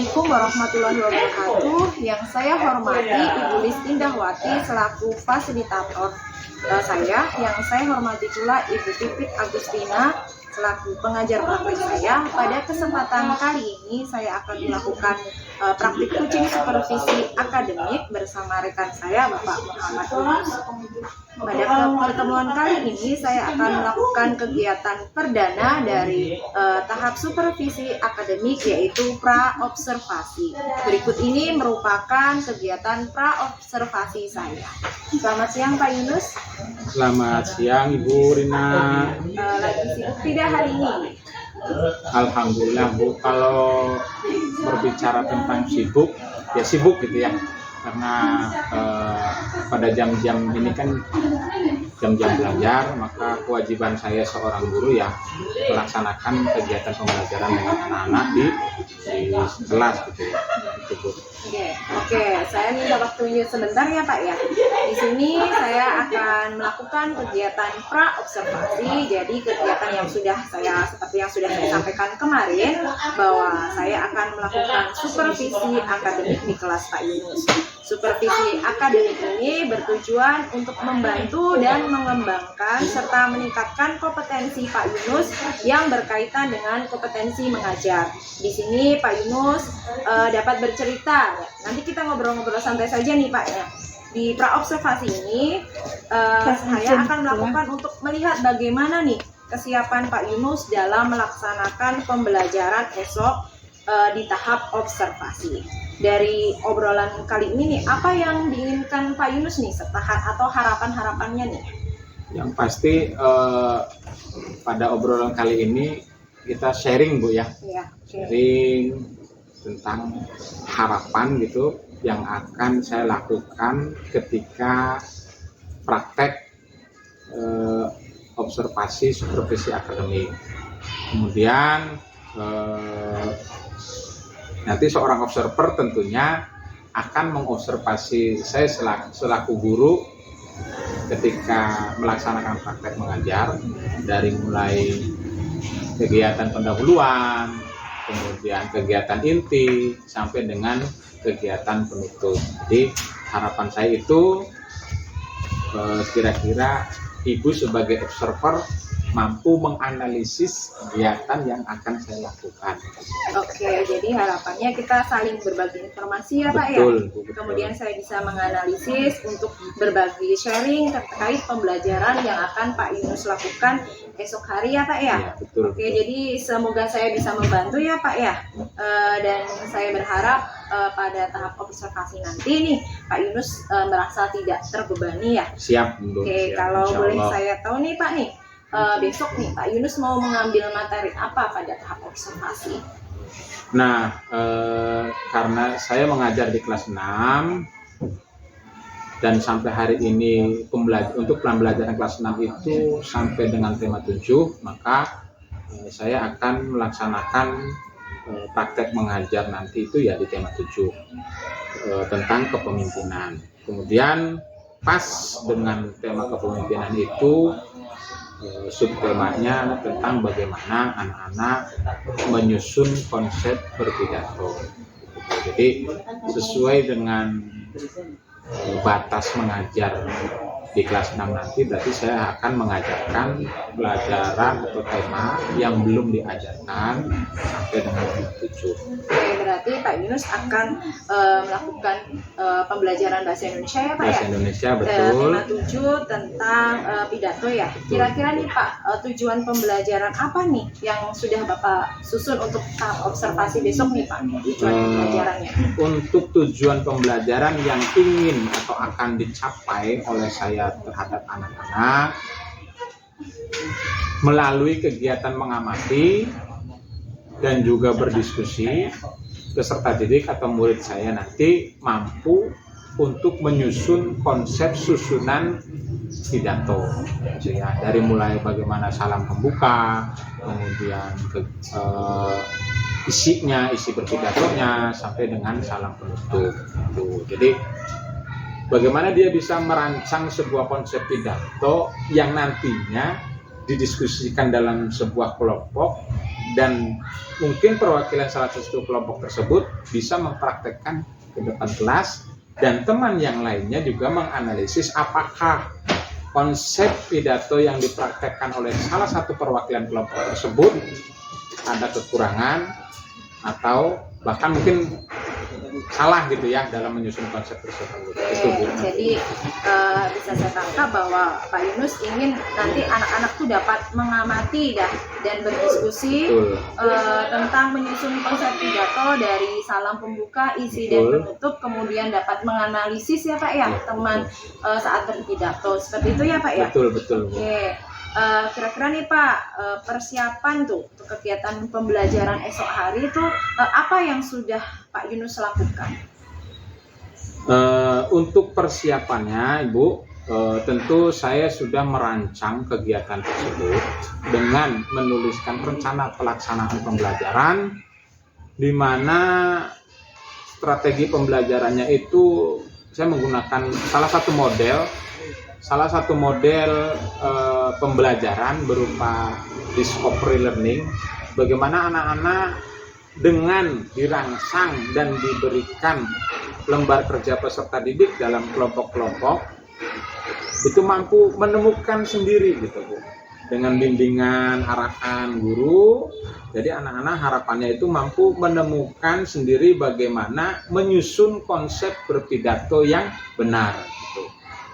Assalamualaikum warahmatullahi wabarakatuh. Yang saya hormati Ibu Lis Indahwati selaku fasilitator saya. Yang saya hormati pula Ibu Pipit Agustina selaku pengajar praktik saya. Pada kesempatan kali ini saya akan melakukan praktik coaching supervisi akademik bersama rekan saya Bapak Muhammad Yunus. Pada pertemuan kali ini saya akan melakukan kegiatan perdana dari tahap supervisi akademik, yaitu pra-observasi. Berikut ini merupakan kegiatan pra-observasi saya. Selamat siang Pak Yunus. Selamat siang Ibu Rina. Lagi sibuk tidak hari ini? Alhamdulillah Bu, kalau berbicara tentang sibuk, ya sibuk gitu ya. Karena pada jam-jam ini kan jam-jam belajar, maka kewajiban saya seorang guru ya melaksanakan kegiatan pembelajaran dengan anak-anak di kelas gitu ya. Gitu, Bu. Oke, saya minta waktunya sebentar ya Pak ya. Di sini saya akan melakukan kegiatan pra-observasi. Jadi kegiatan yang sudah saya sampaikan kemarin, bahwa saya akan melakukan supervisi akademik di kelas Pak Yunus. Supervisi akademik ini bertujuan untuk membantu dan mengembangkan serta meningkatkan kompetensi Pak Yunus yang berkaitan dengan kompetensi mengajar. Di sini Pak Yunus dapat bercerita. Nanti kita ngobrol-ngobrol santai saja nih Pak ya. Di pra-observasi ini saya akan melakukan untuk melihat bagaimana nih kesiapan Pak Yunus dalam melaksanakan pembelajaran esok di tahap observasi. Dari obrolan kali ini nih, apa yang diinginkan Pak Yunus nih atau harapan-harapannya nih? Yang pasti pada obrolan kali ini kita sharing Bu ya. Sharing tentang harapan gitu yang akan saya lakukan ketika praktek observasi supervisi akademik. Kemudian nanti seorang observer tentunya akan mengobservasi saya selaku guru ketika melaksanakan praktek mengajar, dari mulai kegiatan pendahuluan, kemudian kegiatan inti, sampai dengan kegiatan penutup. Jadi harapan saya itu kira-kira Ibu sebagai observer mampu menganalisis kegiatan yang akan saya lakukan. Oke, jadi harapannya kita saling berbagi informasi ya Pak ya. Kemudian saya bisa menganalisis untuk berbagi sharing terkait pembelajaran yang akan Pak Yunus lakukan esok hari ya Pak ya. Betul. Oke, jadi semoga saya bisa membantu ya Pak ya. Dan saya berharap pada tahap observasi nanti nih Pak Yunus merasa tidak terbebani ya. Siap. Oke, kalau boleh saya tahu nih Pak nih. Besok nih Pak Yunus mau mengambil materi apa pada tahap observasi? Nah, karena saya mengajar di kelas 6 dan sampai hari ini untuk pembelajaran kelas 6 itu sampai dengan tema 7, maka saya akan melaksanakan praktek mengajar nanti itu ya di tema 7 tentang kepemimpinan. Kemudian pas dengan tema kepemimpinan itu subtemanya tentang bagaimana anak-anak menyusun konsep berpidato. Jadi sesuai dengan batas mengajar di kelas 6 nanti, berarti saya akan mengajarkan pelajaran atau tema yang belum diajarkan sampai dengan tema 7. Oke, berarti Pak Yunus akan melakukan pembelajaran bahasa Indonesia ya Pak ya? Bahasa Indonesia, betul. Tema 7 tentang pidato ya. Kira-kira nih Pak, tujuan pembelajaran apa nih yang sudah Bapak susun untuk tahap observasi besok nih Pak? Tujuan pembelajarannya. Untuk tujuan pembelajaran yang ingin atau akan dicapai oleh saya terhadap anak-anak melalui kegiatan mengamati dan juga berdiskusi, peserta didik atau murid saya nanti mampu untuk menyusun konsep susunan pidato, ya, dari mulai bagaimana salam pembuka, kemudian isi berpidatonya sampai dengan salam penutup. Jadi bagaimana dia bisa merancang sebuah konsep pidato yang nantinya didiskusikan dalam sebuah kelompok dan mungkin perwakilan salah satu kelompok tersebut bisa mempraktekkan ke depan kelas, dan teman yang lainnya juga menganalisis apakah konsep pidato yang dipraktekkan oleh salah satu perwakilan kelompok tersebut ada kekurangan atau bahkan mungkin salah gitu ya dalam menyusun konsep tersebut. Itu Bu. Jadi bisa saya tangkap bahwa Pak Yunus ingin nanti anak-anak tuh dapat mengamati dan berdiskusi tentang menyusun konsep pidato dari salam pembuka, isi dan penutup, kemudian dapat menganalisis ya Pak ya teman saat berpidato. Seperti itu ya Pak ya? Betul. Oke. Kira-kira nih Pak, persiapan tuh untuk kegiatan pembelajaran esok hari itu apa yang sudah Pak Yunus lakukan? Untuk persiapannya Ibu, tentu saya sudah merancang kegiatan tersebut dengan menuliskan rencana pelaksanaan pembelajaran, di mana strategi pembelajarannya itu saya menggunakan salah satu model pembelajaran berupa discovery learning, bagaimana anak-anak dengan dirangsang dan diberikan lembar kerja peserta didik dalam kelompok-kelompok itu mampu menemukan sendiri gitu Bu, dengan bimbingan arahan guru. Jadi anak-anak harapannya itu mampu menemukan sendiri bagaimana menyusun konsep berpidato yang benar gitu.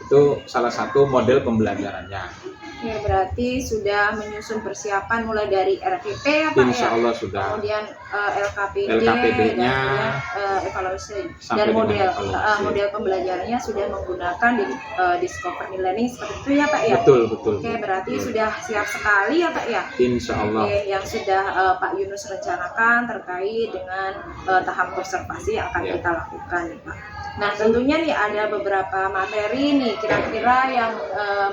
Itu salah satu model pembelajarannya. Ya, berarti sudah menyusun persiapan mulai dari RPP ya Pak Insya ya? Allah sudah. Kemudian LKPD-nya, dan evaluasi dan model pembelajarannya sudah menggunakan discovery learning seperti itu ya Pak ya? Betul. Oke, berarti sudah siap sekali ya Pak ya? Insya Allah. Oke, yang sudah Pak Yunus rencanakan terkait dengan tahap observasi yang akan kita lakukan nih Pak. Nah tentunya nih ada beberapa materi nih kira-kira yang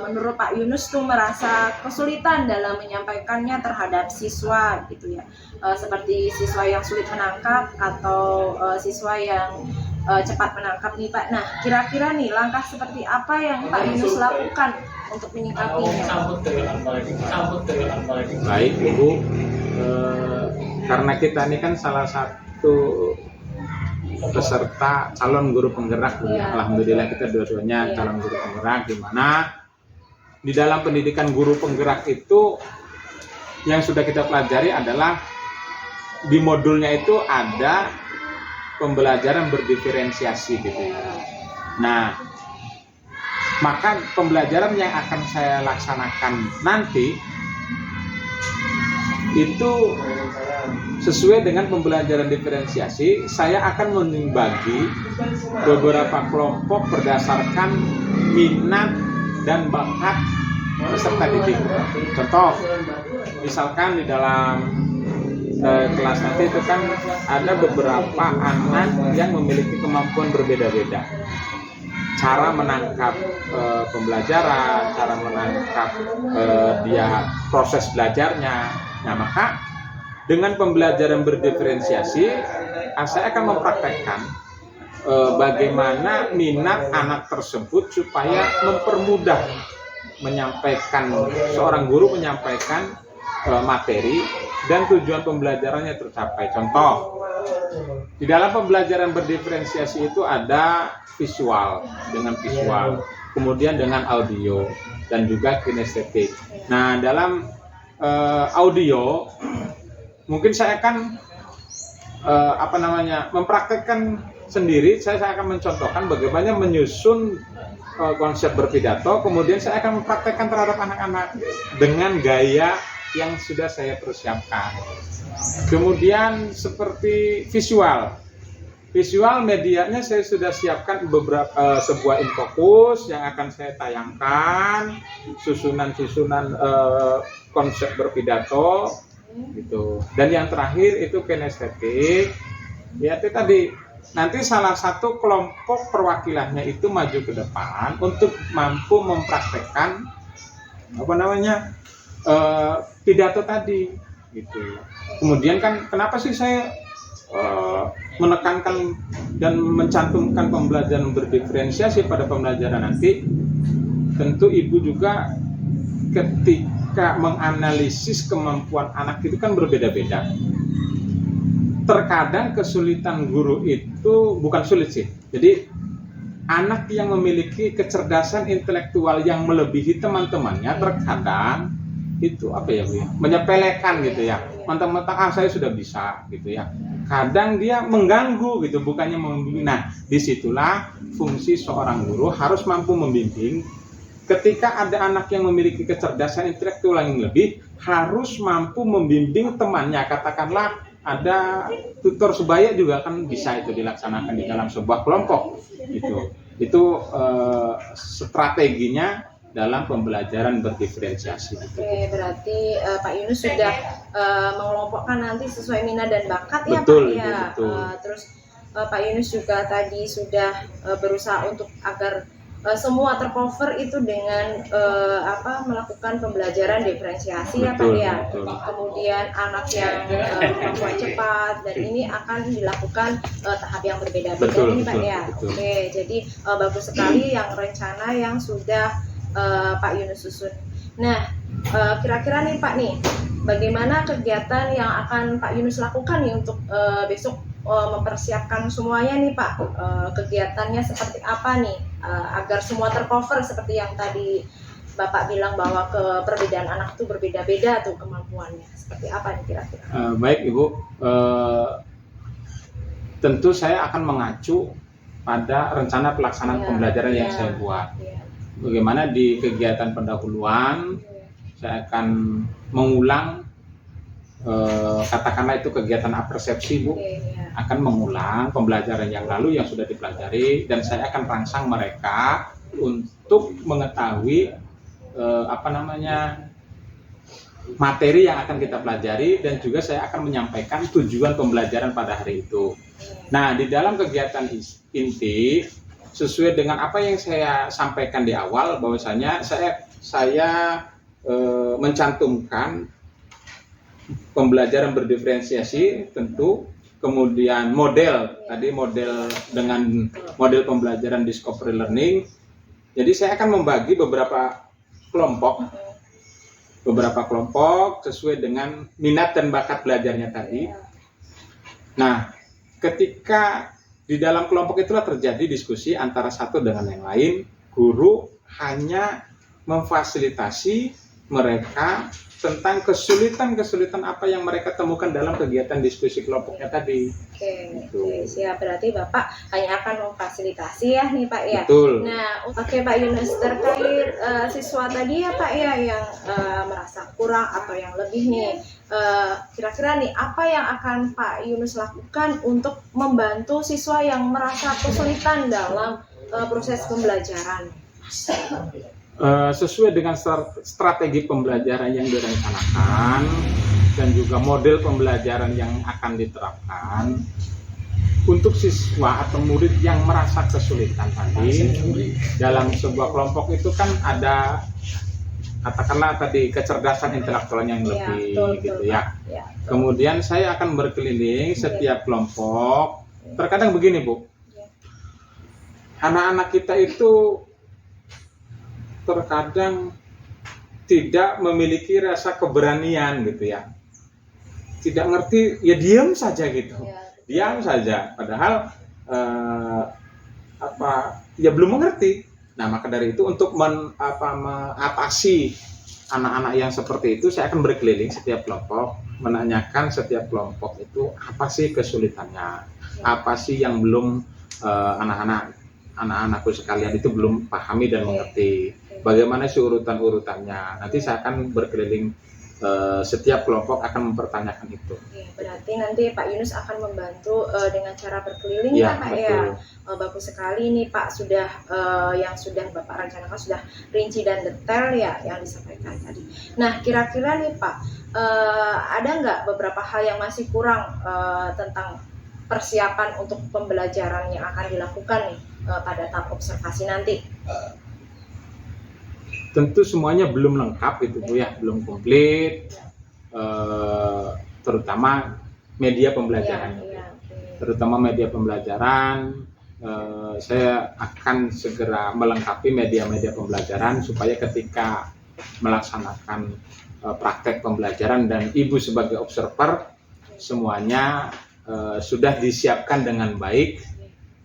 menurut Pak Yunus tuh merasa kesulitan dalam menyampaikannya terhadap siswa gitu ya, seperti siswa yang sulit menangkap atau siswa yang cepat menangkap nih Pak. Nah kira-kira nih langkah seperti apa yang Pak Yunus lakukan untuk menyikapinya? Baik Ibu, karena kita ini kan salah satu peserta calon guru penggerak ya. Alhamdulillah kita dua-duanya calon guru penggerak, di mana di dalam pendidikan guru penggerak itu yang sudah kita pelajari adalah di modulnya itu ada pembelajaran berdiferensiasi gitu ya. Nah, maka pembelajaran yang akan saya laksanakan nanti itu sesuai dengan pembelajaran diferensiasi. Saya akan membagi beberapa kelompok berdasarkan minat dan bakat peserta didik. Contoh, misalkan di dalam kelas nanti itu kan ada beberapa anak yang memiliki kemampuan berbeda-beda. Cara menangkap pembelajaran, cara menangkap dia proses belajarnya. Nah, maka dengan pembelajaran berdiferensiasi, saya akan mempraktekkan bagaimana minat anak tersebut supaya mempermudah menyampaikan, seorang guru menyampaikan materi dan tujuan pembelajarannya tercapai. Contoh, di dalam pembelajaran berdiferensiasi itu ada visual, kemudian dengan audio, dan juga kinestetik. Nah, dalam audio mungkin saya akan mempraktekkan sendiri. Saya akan mencontohkan bagaimana menyusun konsep berpidato, kemudian saya akan mempraktekkan terhadap anak-anak dengan gaya yang sudah saya persiapkan. Kemudian seperti visual medianya saya sudah siapkan beberapa sebuah infokus yang akan saya tayangkan, susunan konsep berpidato gitu. Dan yang terakhir itu kinestetik. Ya, itu tadi nanti salah satu kelompok perwakilannya itu maju ke depan untuk mampu mempraktekkan pidato tadi gitu. Kemudian kan kenapa sih saya menekankan dan mencantumkan pembelajaran berdiferensiasi pada pembelajaran nanti? Tentu Ibu juga ketika ketika menganalisis kemampuan anak itu kan berbeda-beda. Terkadang kesulitan guru itu bukan sulit sih. Jadi anak yang memiliki kecerdasan intelektual yang melebihi teman-temannya terkadang itu apa ya Bu? Menyepelekan gitu ya. Mentang-mentang saya sudah bisa gitu ya. Kadang dia mengganggu gitu, bukannya membimbing. Nah, disitulah fungsi seorang guru harus mampu membimbing. Ketika ada anak yang memiliki kecerdasan intelektual yang lebih, harus mampu membimbing temannya. Katakanlah ada tutor sebaya juga kan bisa itu dilaksanakan di dalam sebuah kelompok. Itu strateginya dalam pembelajaran berdiferensiasi. Oke, berarti Pak Yunus sudah mengelompokkan nanti sesuai minat dan bakat ya betul, Pak ya. Betul. Terus Pak Yunus juga tadi sudah berusaha untuk agar semua tercover itu dengan melakukan pembelajaran diferensiasi ya Pak ya. Betul. Kemudian anak yang kemampuan cepat dan ini akan dilakukan tahap yang berbeda-beda ini Pak ya. Betul. Oke, jadi bagus sekali yang rencana yang sudah Pak Yunus susun. Nah, kira-kira nih Pak nih, bagaimana kegiatan yang akan Pak Yunus lakukan nih untuk besok mempersiapkan semuanya nih Pak? Kegiatannya seperti apa nih agar semua tercover seperti yang tadi Bapak bilang bahwa perbedaan anak itu berbeda-beda tuh kemampuannya. Seperti apa nih kira-kira? Baik Ibu, tentu saya akan mengacu pada rencana pelaksanaan pembelajaran yang saya buat. Bagaimana di kegiatan pendahuluan saya akan mengulang katakanlah itu kegiatan apersepsi Bu, akan mengulang pembelajaran yang lalu yang sudah dipelajari dan saya akan rangsang mereka untuk mengetahui materi yang akan kita pelajari dan juga saya akan menyampaikan tujuan pembelajaran pada hari itu. Nah, di dalam kegiatan inti sesuai dengan apa yang saya sampaikan di awal, bahwasanya saya mencantumkan pembelajaran berdiferensiasi tentu, kemudian model dengan model pembelajaran discovery learning. Jadi saya akan membagi beberapa kelompok sesuai dengan minat dan bakat belajarnya tadi. Nah, ketika di dalam kelompok itulah terjadi diskusi antara satu dengan yang lain. Guru hanya memfasilitasi mereka tentang kesulitan apa yang mereka temukan dalam kegiatan diskusi kelompoknya tadi. Oke, siap. Berarti Bapak hanya akan memfasilitasi ya nih Pak ya. Betul. Nah, oke Pak Yunus, terkait siswa tadi ya Pak ya yang merasa kurang atau yang lebih nih, kira-kira nih apa yang akan Pak Yunus lakukan untuk membantu siswa yang merasa kesulitan dalam proses pembelajaran? Sesuai dengan strategi pembelajaran yang direncanakan dan juga model pembelajaran yang akan diterapkan untuk siswa atau murid yang merasa kesulitan tadi dalam sebuah kelompok itu kan ada katakanlah tadi kecerdasan intelektual yang lebih gitu ya. Kemudian saya akan berkeliling setiap kelompok. Terkadang begini Bu, anak-anak kita itu terkadang tidak memiliki rasa keberanian gitu ya, tidak ngerti ya diam saja gitu, diam saja padahal belum mengerti. Nah, maka dari itu untuk mengatasi anak-anak yang seperti itu saya akan berkeliling setiap kelompok, menanyakan setiap kelompok itu apa sih kesulitannya, apa sih yang belum anak-anakku sekalian itu belum pahami dan mengerti. Bagaimana sih urutan-urutannya? Nanti saya akan berkeliling setiap kelompok akan mempertanyakan itu. Berarti nanti Pak Yunus akan membantu dengan cara berkeliling ya Pak ya. Bagus sekali nih Pak, sudah yang sudah Bapak rencanakan sudah rinci dan detail ya yang disampaikan tadi. Nah, kira-kira nih Pak, ada nggak beberapa hal yang masih kurang tentang persiapan untuk pembelajaran yang akan dilakukan nih pada tahap observasi nanti? Tentu semuanya belum lengkap itu Bu ya, belum komplit, terutama media pembelajaran. Terutama media pembelajaran, saya akan segera melengkapi media-media pembelajaran supaya ketika melaksanakan praktek pembelajaran, dan Ibu sebagai observer semuanya sudah disiapkan dengan baik,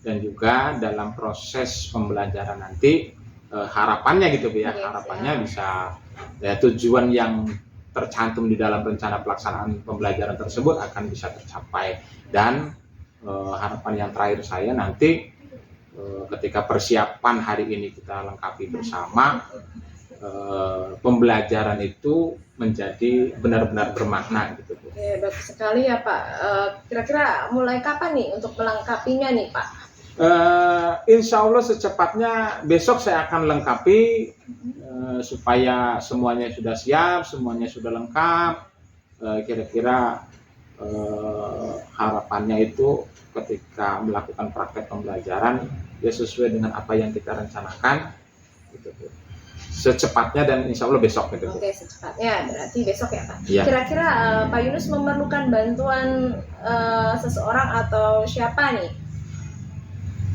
dan juga dalam proses pembelajaran nanti harapannya gitu Bu ya, harapannya bisa ya, tujuan yang tercantum di dalam rencana pelaksanaan pembelajaran tersebut akan bisa tercapai. Dan harapan yang terakhir saya nanti ketika persiapan hari ini kita lengkapi bersama, pembelajaran itu menjadi benar-benar bermakna gitu Bu. Oke, bagus sekali ya Pak. Kira-kira mulai kapan nih untuk melengkapinya nih Pak? Insya Allah secepatnya besok saya akan lengkapi supaya semuanya sudah siap, semuanya sudah lengkap. Kira-kira harapannya itu ketika melakukan praktek pembelajaran ya sesuai dengan apa yang kita rencanakan gitu, secepatnya, dan insya Allah besok gitu. Oke, secepatnya berarti besok ya Pak. Ya. Kira-kira Pak Yunus memerlukan bantuan seseorang atau siapa nih?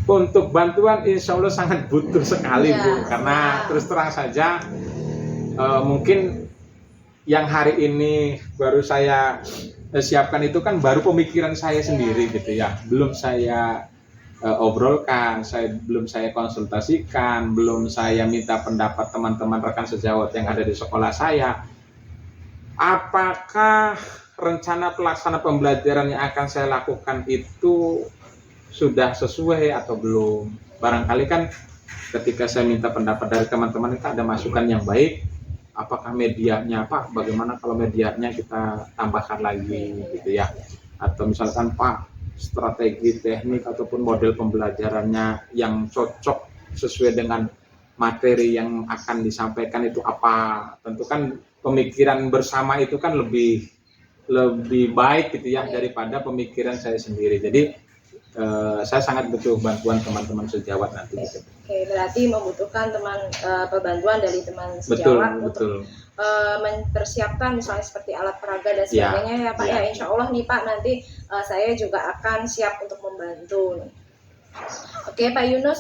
Untuk bantuan insya Allah sangat butuh sekali Ya, Bu, karena terus terang saja mungkin yang hari ini baru saya siapkan itu kan baru pemikiran saya sendiri gitu ya, belum saya obrolkan, belum saya konsultasikan, belum saya minta pendapat teman-teman rekan sejawat yang ada di sekolah saya. Apakah rencana pelaksana pembelajaran yang akan saya lakukan itu sudah sesuai atau belum? Barangkali kan ketika saya minta pendapat dari teman-teman itu ada masukan yang baik. Apakah medianya Pak? Bagaimana kalau medianya kita tambahkan lagi gitu ya? Atau misalkan Pak, strategi teknik ataupun model pembelajarannya yang cocok sesuai dengan materi yang akan disampaikan itu apa? Tentu kan pemikiran bersama itu kan lebih baik gitu ya daripada pemikiran saya sendiri. Jadi saya sangat butuh bantuan teman-teman sejawat nanti. Oke, berarti membutuhkan bantuan dari teman sejawat untuk mempersiapkan misalnya seperti alat peraga dan sebagainya ya Pak ya. Insya Allah nih Pak, nanti saya juga akan siap untuk membantu. Oke Pak Yunus,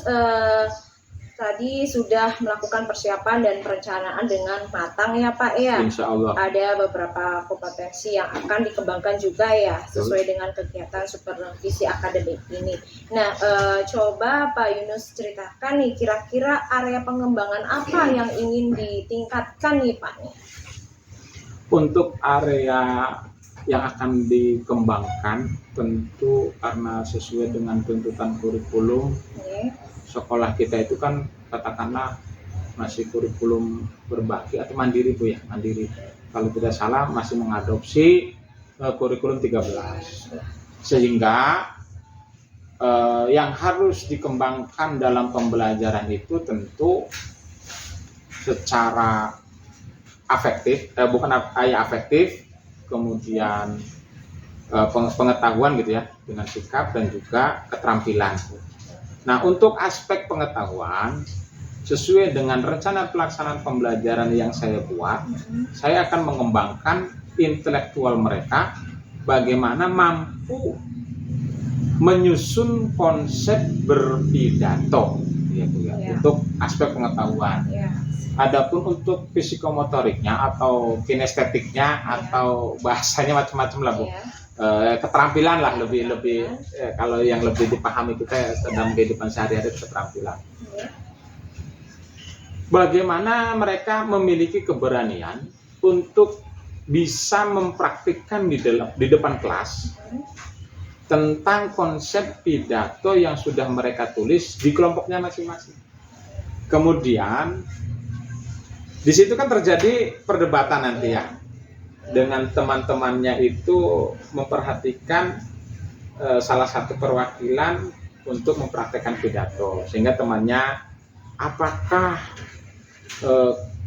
tadi sudah melakukan persiapan dan perencanaan dengan matang ya Pak ya. Insya Allah. Ada beberapa kompetensi yang akan dikembangkan juga ya sesuai dengan kegiatan supervisi akademik ini. Nah, coba Pak Yunus ceritakan nih kira-kira area pengembangan apa yang ingin ditingkatkan nih Pak? Untuk area yang akan dikembangkan tentu karena sesuai dengan tuntutan kurikulum. Sekolah kita itu kan katakanlah masih kurikulum berbagi atau mandiri Bu ya, mandiri. Kalau tidak salah masih mengadopsi kurikulum 13. Sehingga yang harus dikembangkan dalam pembelajaran itu tentu secara afektif, afektif, kemudian pengetahuan gitu ya, dengan sikap dan juga keterampilan. Nah, untuk aspek pengetahuan, sesuai dengan rencana pelaksanaan pembelajaran yang saya buat, saya akan mengembangkan intelektual mereka bagaimana mampu menyusun konsep berpidato ya, Bu, ya. Untuk aspek pengetahuan. Adapun untuk psikomotoriknya atau kinestetiknya atau bahasanya macam-macam lah Bu. Keterampilan lah lebih kalau yang lebih dipahami kita dalam kehidupan sehari-hari keterampilan. Bagaimana mereka memiliki keberanian untuk bisa mempraktikkan di depan kelas tentang konsep pidato yang sudah mereka tulis di kelompoknya masing-masing. Kemudian di situ kan terjadi perdebatan nanti ya, dengan teman-temannya itu memperhatikan salah satu perwakilan untuk mempraktekkan pidato, sehingga temannya apakah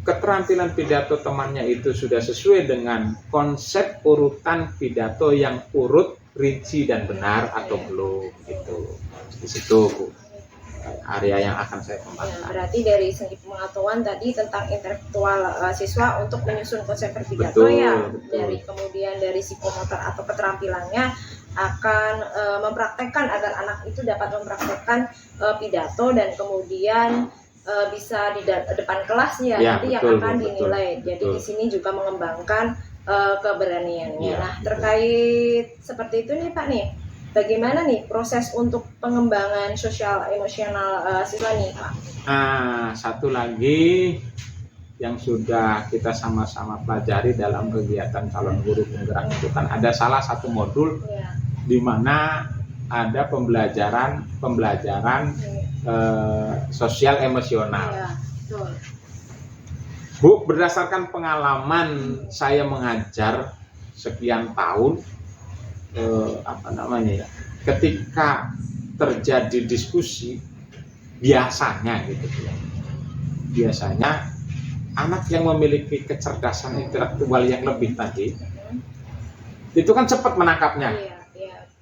keterampilan pidato temannya itu sudah sesuai dengan konsep urutan pidato yang urut, rinci dan benar atau belum gitu. Di situ Bu, area yang akan saya kembangkan. Berarti dari segi pengetahuan tadi tentang intelektual siswa untuk menyusun konsep pidato ya, dari kemudian dari psikomotor atau keterampilannya akan mempraktekkan agar anak itu dapat mempraktekkan pidato, dan kemudian bisa di depan kelas ya, Ya, nanti yang betul, akan betul, dinilai. Jadi betul. di sini juga mengembangkan keberaniannya. Ya, Nah, betul. terkait seperti itu nih Pak nih, bagaimana nih proses untuk pengembangan sosial emosional siswa nih Pak? Nah, satu lagi yang sudah kita sama-sama pelajari dalam kegiatan calon guru penggerak itu kan ada salah satu modul Ya. di mana ada pembelajaran sosial emosional. Ya, betul. Bu, berdasarkan pengalaman saya mengajar sekian tahun, ketika terjadi diskusi, biasanya anak yang memiliki kecerdasan intelektual yang lebih tadi, itu kan cepat menangkapnya. Iya,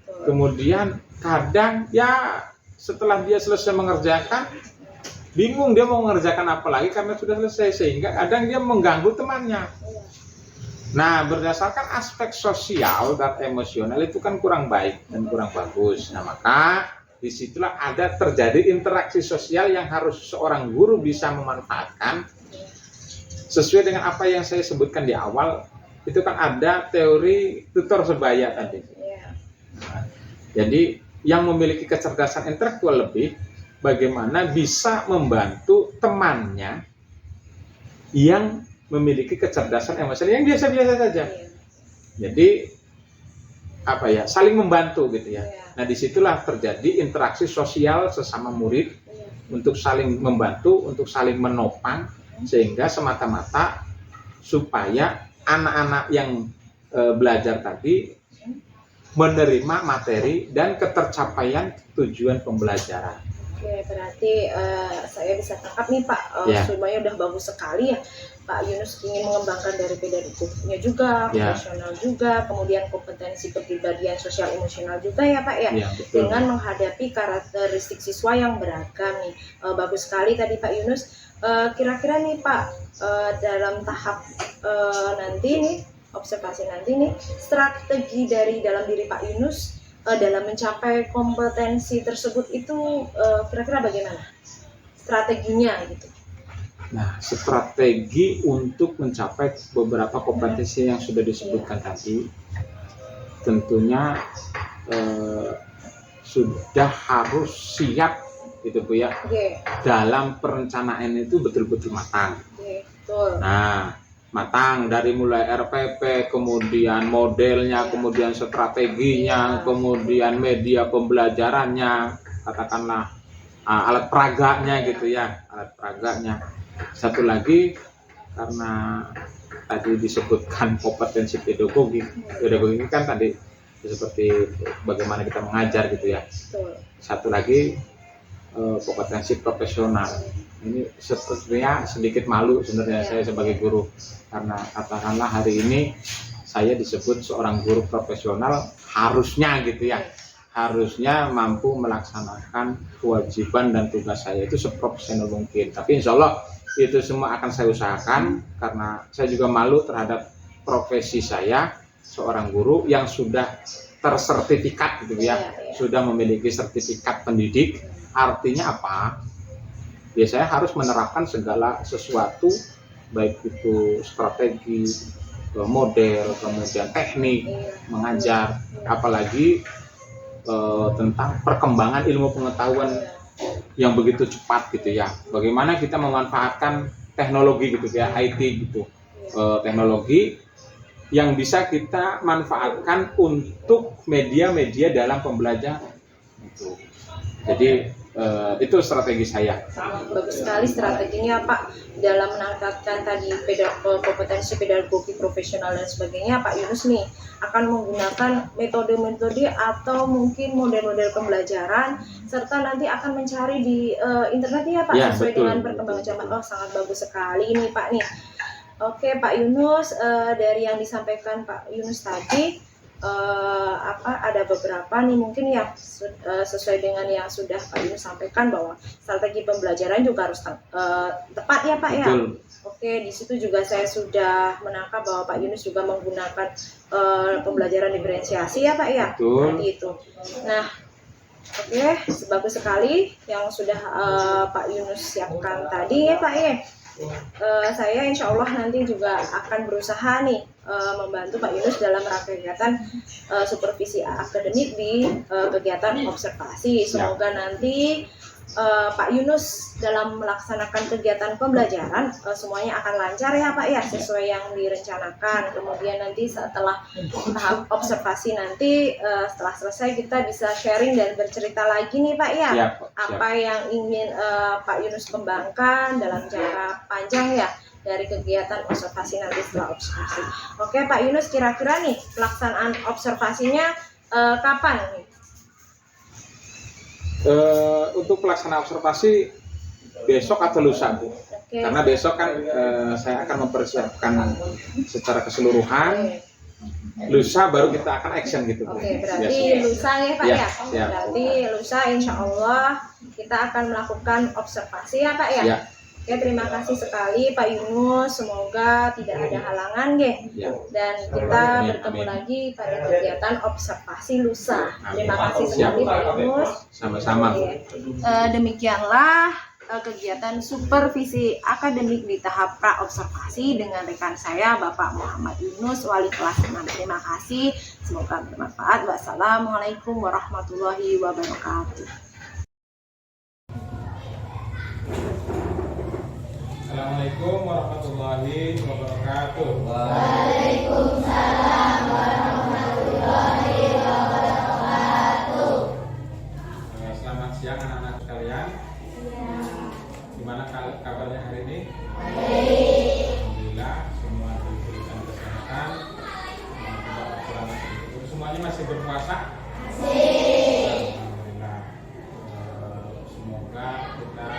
betul. Kemudian kadang ya setelah dia selesai mengerjakan, bingung dia mau mengerjakan apa lagi karena sudah selesai, sehingga kadang dia mengganggu temannya. Nah, berdasarkan aspek sosial dan emosional itu kan kurang baik dan kurang bagus. Nah, maka disitulah ada terjadi interaksi sosial yang harus seorang guru bisa memanfaatkan sesuai dengan apa yang saya sebutkan di awal. Itu kan ada teori tutor sebaya tadi. Nah, jadi yang memiliki kecerdasan intelektual lebih, bagaimana bisa membantu temannya yang memiliki kecerdasan emosional yang biasa-biasa saja. Jadi saling membantu gitu ya. Nah, disitulah terjadi interaksi sosial sesama murid untuk saling membantu, untuk saling menopang, sehingga semata-mata supaya anak-anak yang belajar tadi menerima materi dan ketercapaian tujuan pembelajaran. Oke, berarti saya bisa tangkap nih Pak, semuanya udah bagus sekali ya. Pak Yunus ingin mengembangkan dari pedagogiknya juga, profesional juga, kemudian kompetensi kepribadian sosial emosional juga ya Pak ya, dengan menghadapi karakteristik siswa yang beragam nih. Bagus sekali tadi Pak Yunus. Kira-kira nih Pak, dalam tahap nanti nih, observasi nanti nih, strategi dari dalam diri Pak Yunus dalam mencapai kompetensi tersebut itu kira-kira bagaimana strateginya gitu? Nah, strategi untuk mencapai beberapa kompetensi yang sudah disebutkan tadi, tentunya sudah harus siap gitu Bu ya. Dalam perencanaan itu betul-betul matang. Betul. Nah, matang dari mulai RPP, kemudian modelnya, kemudian strateginya, kemudian media pembelajarannya, katakanlah alat peraganya gitu ya, alat peraganya. Satu lagi, karena tadi disebutkan kompetensi pedagogi ini kan tadi seperti bagaimana kita mengajar gitu ya. Satu lagi kompetensi profesional. Ini sepertinya sedikit malu sebenarnya saya sebagai guru, karena katakanlah hari ini saya disebut seorang guru profesional, harusnya gitu ya, harusnya mampu melaksanakan kewajiban dan tugas saya itu seprofesional mungkin. Tapi insya Allah itu semua akan saya usahakan, karena saya juga malu terhadap profesi saya seorang guru yang sudah tersertifikat gitu ya, sudah memiliki sertifikat pendidik. Artinya apa? Biasanya harus menerapkan segala sesuatu, baik itu strategi, model, kemudian teknik mengajar, apalagi tentang perkembangan ilmu pengetahuan yang begitu cepat gitu ya. Bagaimana kita memanfaatkan teknologi gitu ya, IT gitu, teknologi yang bisa kita manfaatkan untuk media-media dalam pembelajaran gitu. Jadi itu strategi saya. Bagus sekali strateginya Pak dalam meningkatkan tadi kompetensi pedagogi profesional dan sebagainya. Pak Yunus nih akan menggunakan metode-metode atau mungkin model-model pembelajaran, serta nanti akan mencari di internet ya Pak, sesuai dengan perkembangan zaman. Oh, sangat bagus sekali ini Pak nih. Oke Pak Yunus, dari yang disampaikan Pak Yunus tadi, ada beberapa nih mungkin yang sesuai dengan yang sudah Pak Yunus sampaikan, bahwa strategi pembelajaran juga harus tepat ya Pak. Betul. Ya. Oke, di situ juga saya sudah menangkap bahwa Pak Yunus juga menggunakan pembelajaran diferensiasi ya Pak ya. Betul. Seperti itu. Nah, Oke, bagus sekali yang sudah Pak Yunus siapkan tadi ya Pak ya. Saya insya Allah nanti juga akan berusaha nih membantu Pak Yunus dalam rangka kegiatan supervisi akademik di kegiatan observasi. Semoga nanti Pak Yunus dalam melaksanakan kegiatan pembelajaran semuanya akan lancar ya Pak ya, sesuai yang direncanakan. Kemudian nanti setelah tahap observasi nanti setelah selesai kita bisa sharing dan bercerita lagi nih Pak ya, Siap. apa yang ingin Pak Yunus kembangkan dalam jangka panjang ya dari kegiatan observasi nanti setelah observasi. Oke Pak Yunus, kira-kira nih pelaksanaan observasinya kapan nih? Untuk pelaksanaan observasi besok atau lusa Bu. Oke. Karena besok kan saya akan mempersiapkan secara keseluruhan. Lusa baru kita akan action gitu Bu. Oke, berarti Yes. lusa ya Pak Ya, ya? siap. Berarti lusa insya Allah kita akan melakukan observasi ya Pak ya? Ya. Oke, terima kasih sekali Pak Yunus, semoga tidak ada halangan ya. Ya. Dan kita Amin, bertemu amin. lagi pada kegiatan observasi lusa. Amin. Terima kasih Siap. sekali Pak Yunus. Sama-sama. Oke. Demikianlah kegiatan supervisi akademik di tahap pra-observasi dengan rekan saya Bapak Muhammad Yunus, Wali kelas 6. Terima kasih, semoga bermanfaat. Wassalamualaikum warahmatullahi wabarakatuh. Assalamualaikum warahmatullahi wabarakatuh. Selamat siang anak-anak sekalian. Gimana kabarnya hari ini? Alhamdulillah semua diberikan kesehatan. Semuanya masih berpuasa? Alhamdulillah. Semoga kita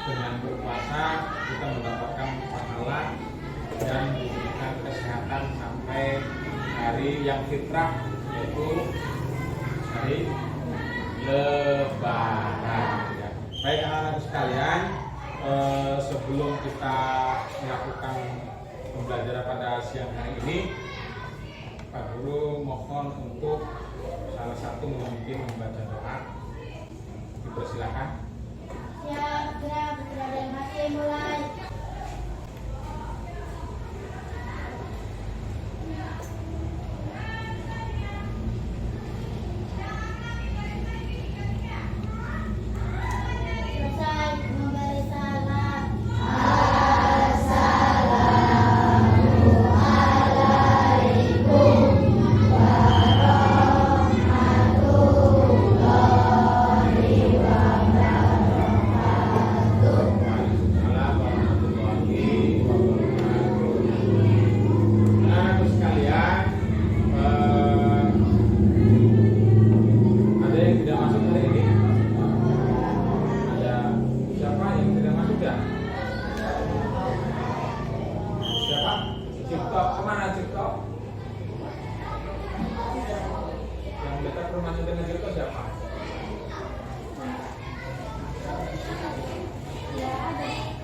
dengan berpuasa kita mendapatkan pahala dan diberikan kesehatan sampai hari yang fitrah, yaitu hari Lebaran. Ya. Baik anak-anak sekalian, sebelum kita melakukan pembelajaran pada siang hari ini, Pak Guru mohon untuk salah satu memimpin membaca doa. Dipersilakan. Ya, gerak bergerak dan masih mulai. Selesai memberi salam.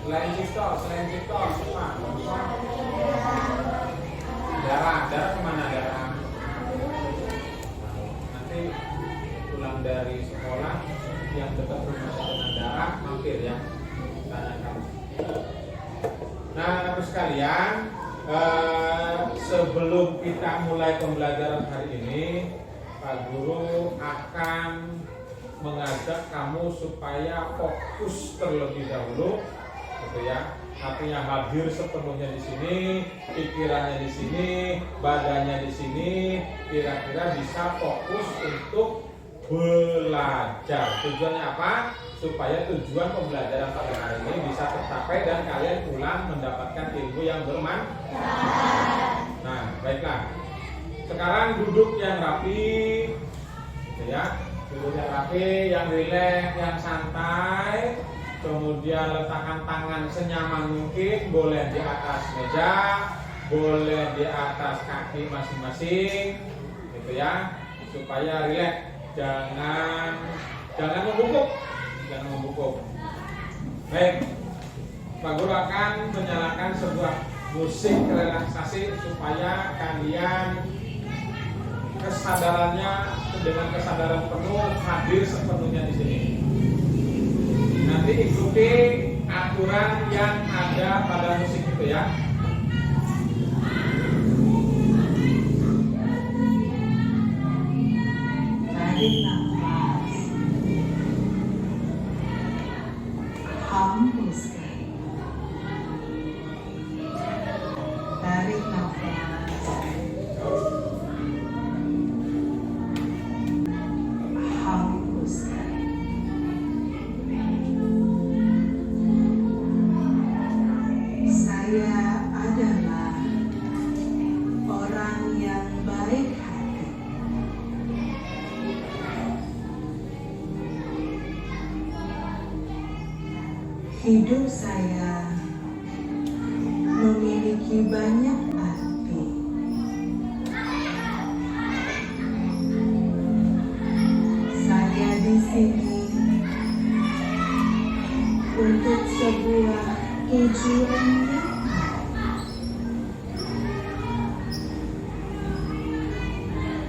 Selain Cipto, siapa? Darah kemana darah? Nanti pulang dari sekolah yang dekat rumah dengan darah mampir ya, tanyakan. Nah, terus sekalian, sebelum kita mulai pembelajaran hari ini, Pak Guru akan mengajak kamu supaya fokus terlebih dahulu, gitu ya. Artinya hadir sepenuhnya di sini, pikirannya di sini, badannya di sini, kira-kira bisa fokus untuk belajar. Tujuannya apa? Supaya tujuan pembelajaran pada hari ini bisa tercapai dan kalian pulang mendapatkan ilmu yang bermanfaat. Nah, baiklah. Sekarang duduk yang rapi, gitu ya. Duduk yang rapi, yang rileks, yang santai. Kemudian letakkan tangan senyaman mungkin, boleh di atas meja, boleh di atas kaki masing-masing, gitu ya, supaya rileks, jangan membungkuk. Baik, Pak Guru akan menyalakan sebuah musik relaksasi supaya kalian kesadarannya dengan kesadaran penuh hadir sepenuhnya di sini. Nanti ikuti aturan yang ada pada musik itu ya. Tarik nafas, hembuskan. Tarik nafas, hembuskan. Saya adalah orang yang baik hati. Hidup saya memiliki banyak arti. Saya di sini untuk sebuah tujuan yang baik.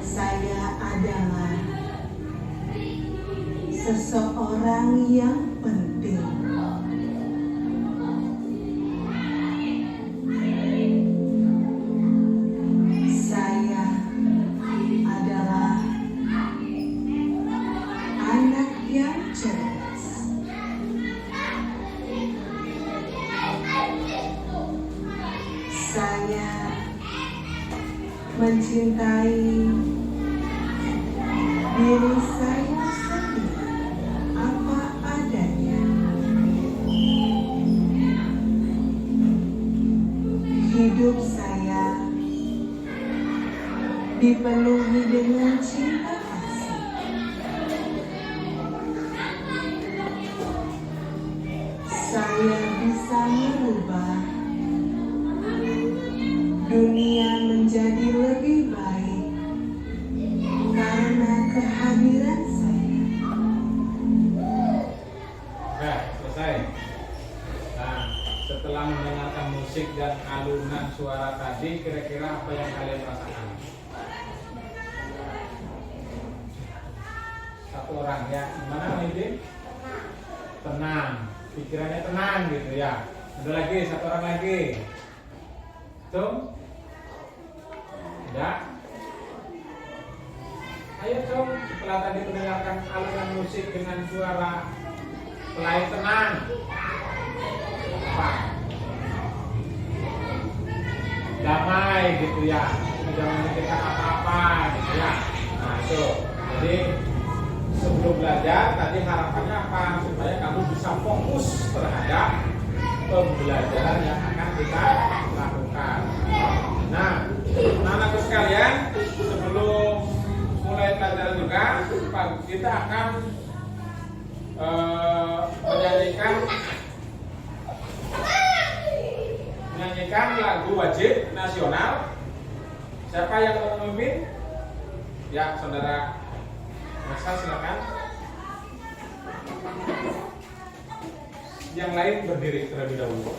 Saya adalah seseorang yang penting. Saya adalah anak yang cerdas. Saya mencintai diri saya sendiri apa adanya. Hidup saya dipenuhi dengan cinta kasih. Saya bisa merubah dunia menjadi lebih baik karena kehadiran saya. Nah, selesai. Nah, setelah mendengarkan musik dan alunan suara tadi, kira-kira apa yang kalian rasakan? Satu orang ya, gimana ini? Tenang, pikirannya tenang gitu ya. Ada lagi, satu orang lagi. Tuh, tidak. Ayo dong, setelah tadi mendengarkan alunan musik dengan suara selain tenang, apa? Damai gitu ya, tidak memikirkan apa-apa gitu ya. Nah itu, jadi sebelum belajar tadi harapannya apa? Supaya kamu bisa fokus terhadap pembelajaran yang akan kita lakukan. Nah, anak-anak sekalian, sebelum mulai pelajaran juga, kita akan menyanyikan lagu wajib nasional. Siapa yang mau memimpin? Ya, saudara Masa, silakan. Yang lain berdiri terlebih dahulu.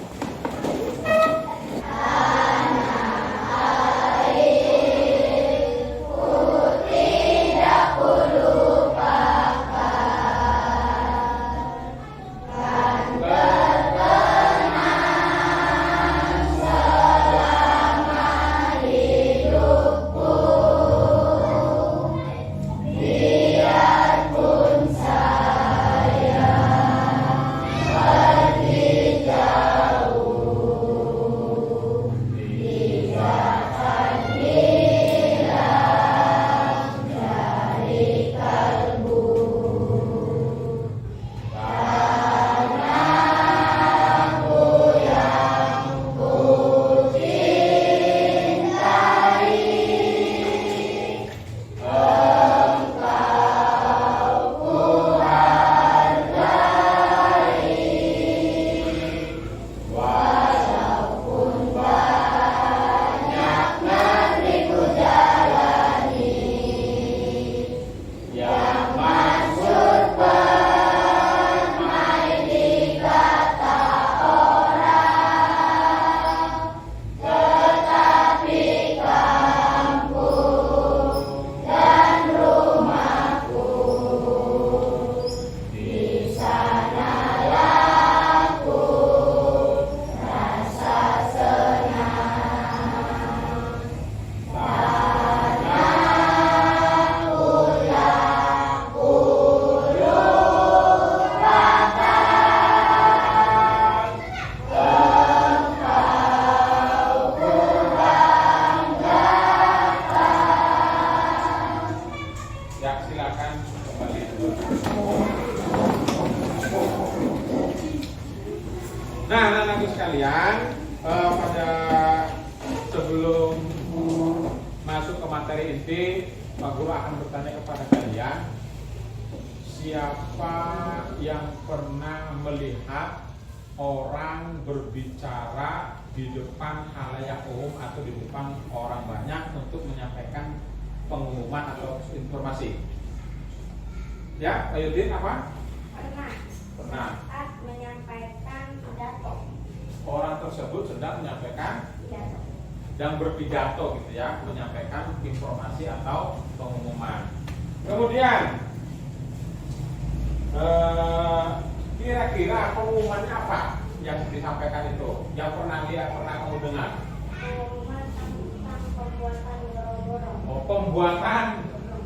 Jadi Pak Guru akan bertanya kepada kalian, siapa yang pernah melihat orang berbicara di depan khalayak umum atau di depan orang banyak untuk menyampaikan pengumuman atau informasi? Ya, Pak Yudin apa? Pernah. Saat menyampaikan pidato. Orang tersebut sedang menyampaikan Pidato. dan berpidato gitu ya, menyampaikan informasi atau pengumuman. Kemudian kira-kira pengumumannya apa yang disampaikan itu? Yang pernah lihat, pernah kamu dengar? Pengumuman tentang pembuatan gorong-gorong. Oh, pembuatan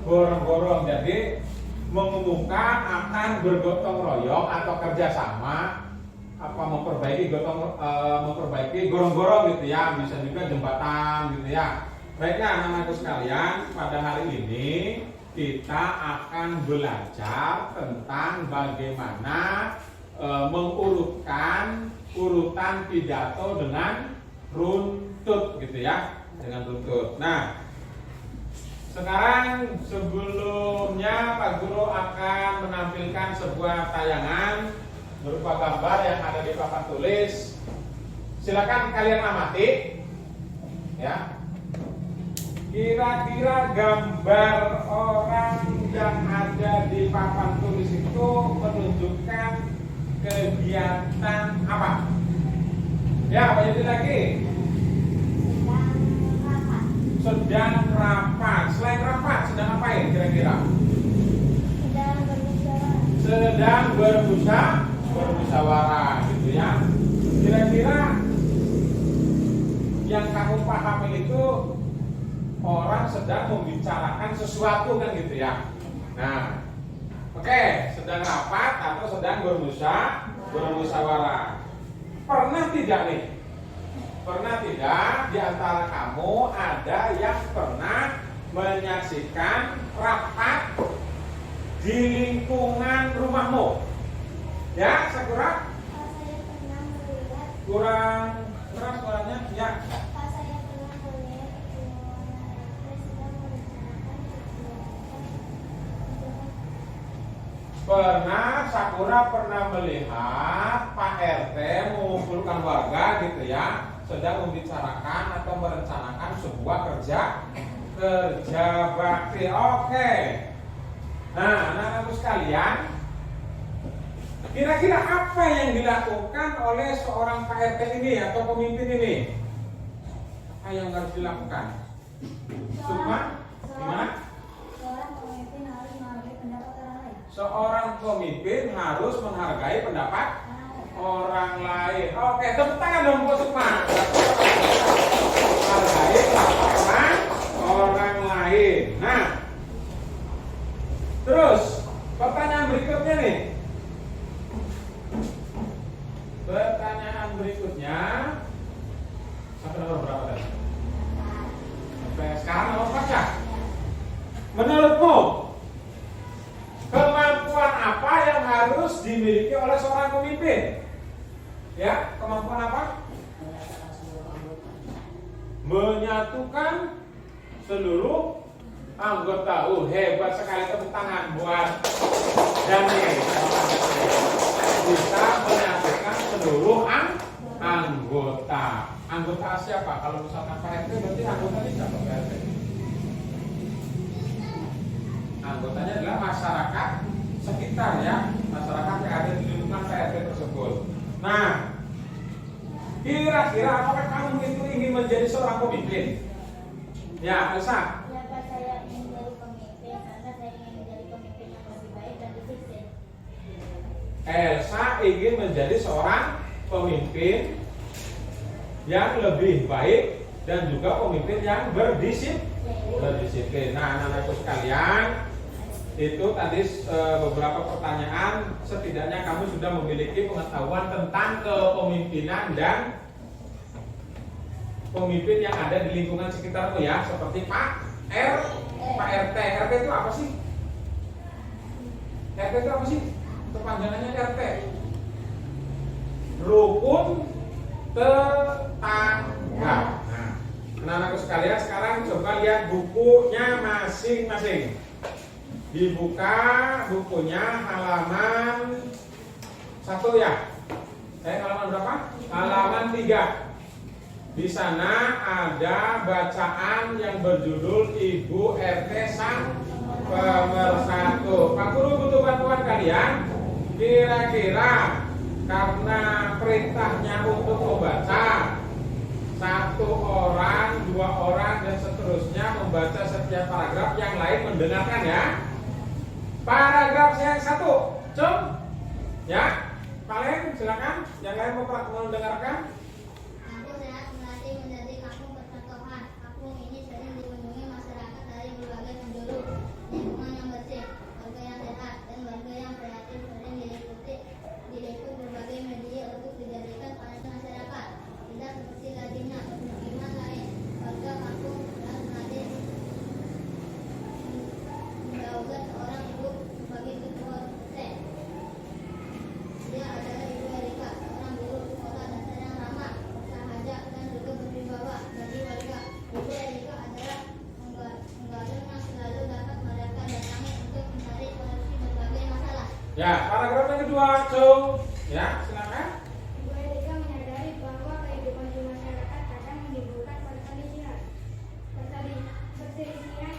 gorong-gorong. Jadi mengumumkan akan bergotong royong atau kerjasama apa memperbaiki gorong-gorong gitu ya, bisa juga jembatan gitu ya. Baiklah anak-anakku sekalian, pada hari ini kita akan belajar tentang bagaimana mengurutkan urutan pidato dengan runtut gitu ya, dengan runtut. Nah, sekarang sebelumnya Pak Guru akan menampilkan sebuah tayangan berupa gambar yang ada di papan tulis. Silakan kalian amati ya. Kira-kira gambar orang yang ada di papan tulis itu menunjukkan kegiatan apa? Ya, apa jadi lagi? Sedang rapat. Selain rapat, sedang apa ya kira-kira? Sedang bermusyawarah gitu ya. Kira-kira yang kamu pahami itu orang sedang membicarakan sesuatu kan gitu ya. Nah, oke, sedang rapat atau sedang bermusyawarah. Pernah tidak nih? Pernah tidak di antara kamu ada yang pernah menyaksikan rapat di lingkungan rumahmu? Ya, Sakura? Saya pernah melihat. Kurang keras suaranya? Ya. Saya pernah melihat sedang merencanakan Pernah Sakura pernah melihat Pak RT mengumpulkan warga gitu ya, sedang membicarakan atau merencanakan sebuah kerja bakti. Oke. Nah, anak-anakku sekalian, kira-kira apa yang dilakukan oleh seorang Pak RT ini atau pemimpin ini? Apa yang harus dilakukan? Sukma? Gimana? Seorang pemimpin harus menghargai pendapat Seorang pemimpin harus menghargai pendapat orang orang lain. lain. Oke, tepuk tangan dong Bu Sukma. Menghargai pendapat orang lain. Nah, terus pertanyaan berikutnya nih. Pertanyaan berikutnya, sampai nomor berapa tadi? Sampai sekarang nomor 4 ya? Menurutmu kemampuan apa yang harus dimiliki oleh seorang pemimpin? Ya, kemampuan apa? Menyatukan seluruh anggota. Hebat sekali, tepuk tangan buat Daniel. Bisa menyatukan seluruh anggota. Anggota siapa? Kalau misalkan Pak RT berarti anggotanya siapa Pak RT? Anggotanya adalah masyarakat sekitar ya, masyarakat yang ada di lingkungan Pak RT tersebut. Nah, kira-kira apakah kamu itu ingin menjadi seorang pemimpin? Ya, Elsa. Kenapa saya ingin menjadi pemimpin? Karena saya ingin menjadi pemimpin yang lebih baik dan disiplin. Elsa ingin menjadi seorang pemimpin yang lebih baik dan juga pemimpin yang berdisiplin. Nah, anak-anakku sekalian, itu tadi beberapa pertanyaan. Setidaknya kamu sudah memiliki pengetahuan tentang kepemimpinan dan pemimpin yang ada di lingkungan sekitarmu ya, seperti Pak RT. RT itu apa sih? RT itu apa sih? Kepanjangannya RT. Rukun tetangga. Nah, anak-anakku sekalian, sekalian sekarang coba lihat bukunya masing-masing. Dibuka bukunya halaman 1 ya. Halaman berapa? Halaman 3. Di sana ada bacaan yang berjudul Ibu RT Sang Pemersatu. Pak Guru butuh bantuan kalian. Kira-kira karena perintahnya untuk membaca, 1 orang, 2 orang dan seterusnya membaca setiap paragraf, yang lain mendengarkan ya. Paragraf yang 1, cum, ya. Kalian silakan. Yang lain mau mendengarkan. Kampung sehat melatih menjadi kampung percontohan. Kampung ini sering dikunjungi masyarakat dari berbagai penjuru. Lingkungan yang bersih, warga yang sehat, dan warga yang kreatif sering diliput berbagai media untuk dijadikan panutan masyarakat. Tidak seperti lazimnya pemukiman lain, warga kampung sehat melatih mendaulat seorang ibu sebagai ketua RT. Dia adalah Ibu Erika, seorang guru sekolah dasar yang ramah, bersahaja, dan juga berwibawa bagi warga. Ibu Erika adalah penggarung yang selalu dapat mereka datangi untuk mencari solusi berbagai masalah. Ya, paragraf yang kedua, cum, ya, silakan. Ibu Erika menyadari bahwa kehidupan di masyarakat kadang menimbulkan perselisihan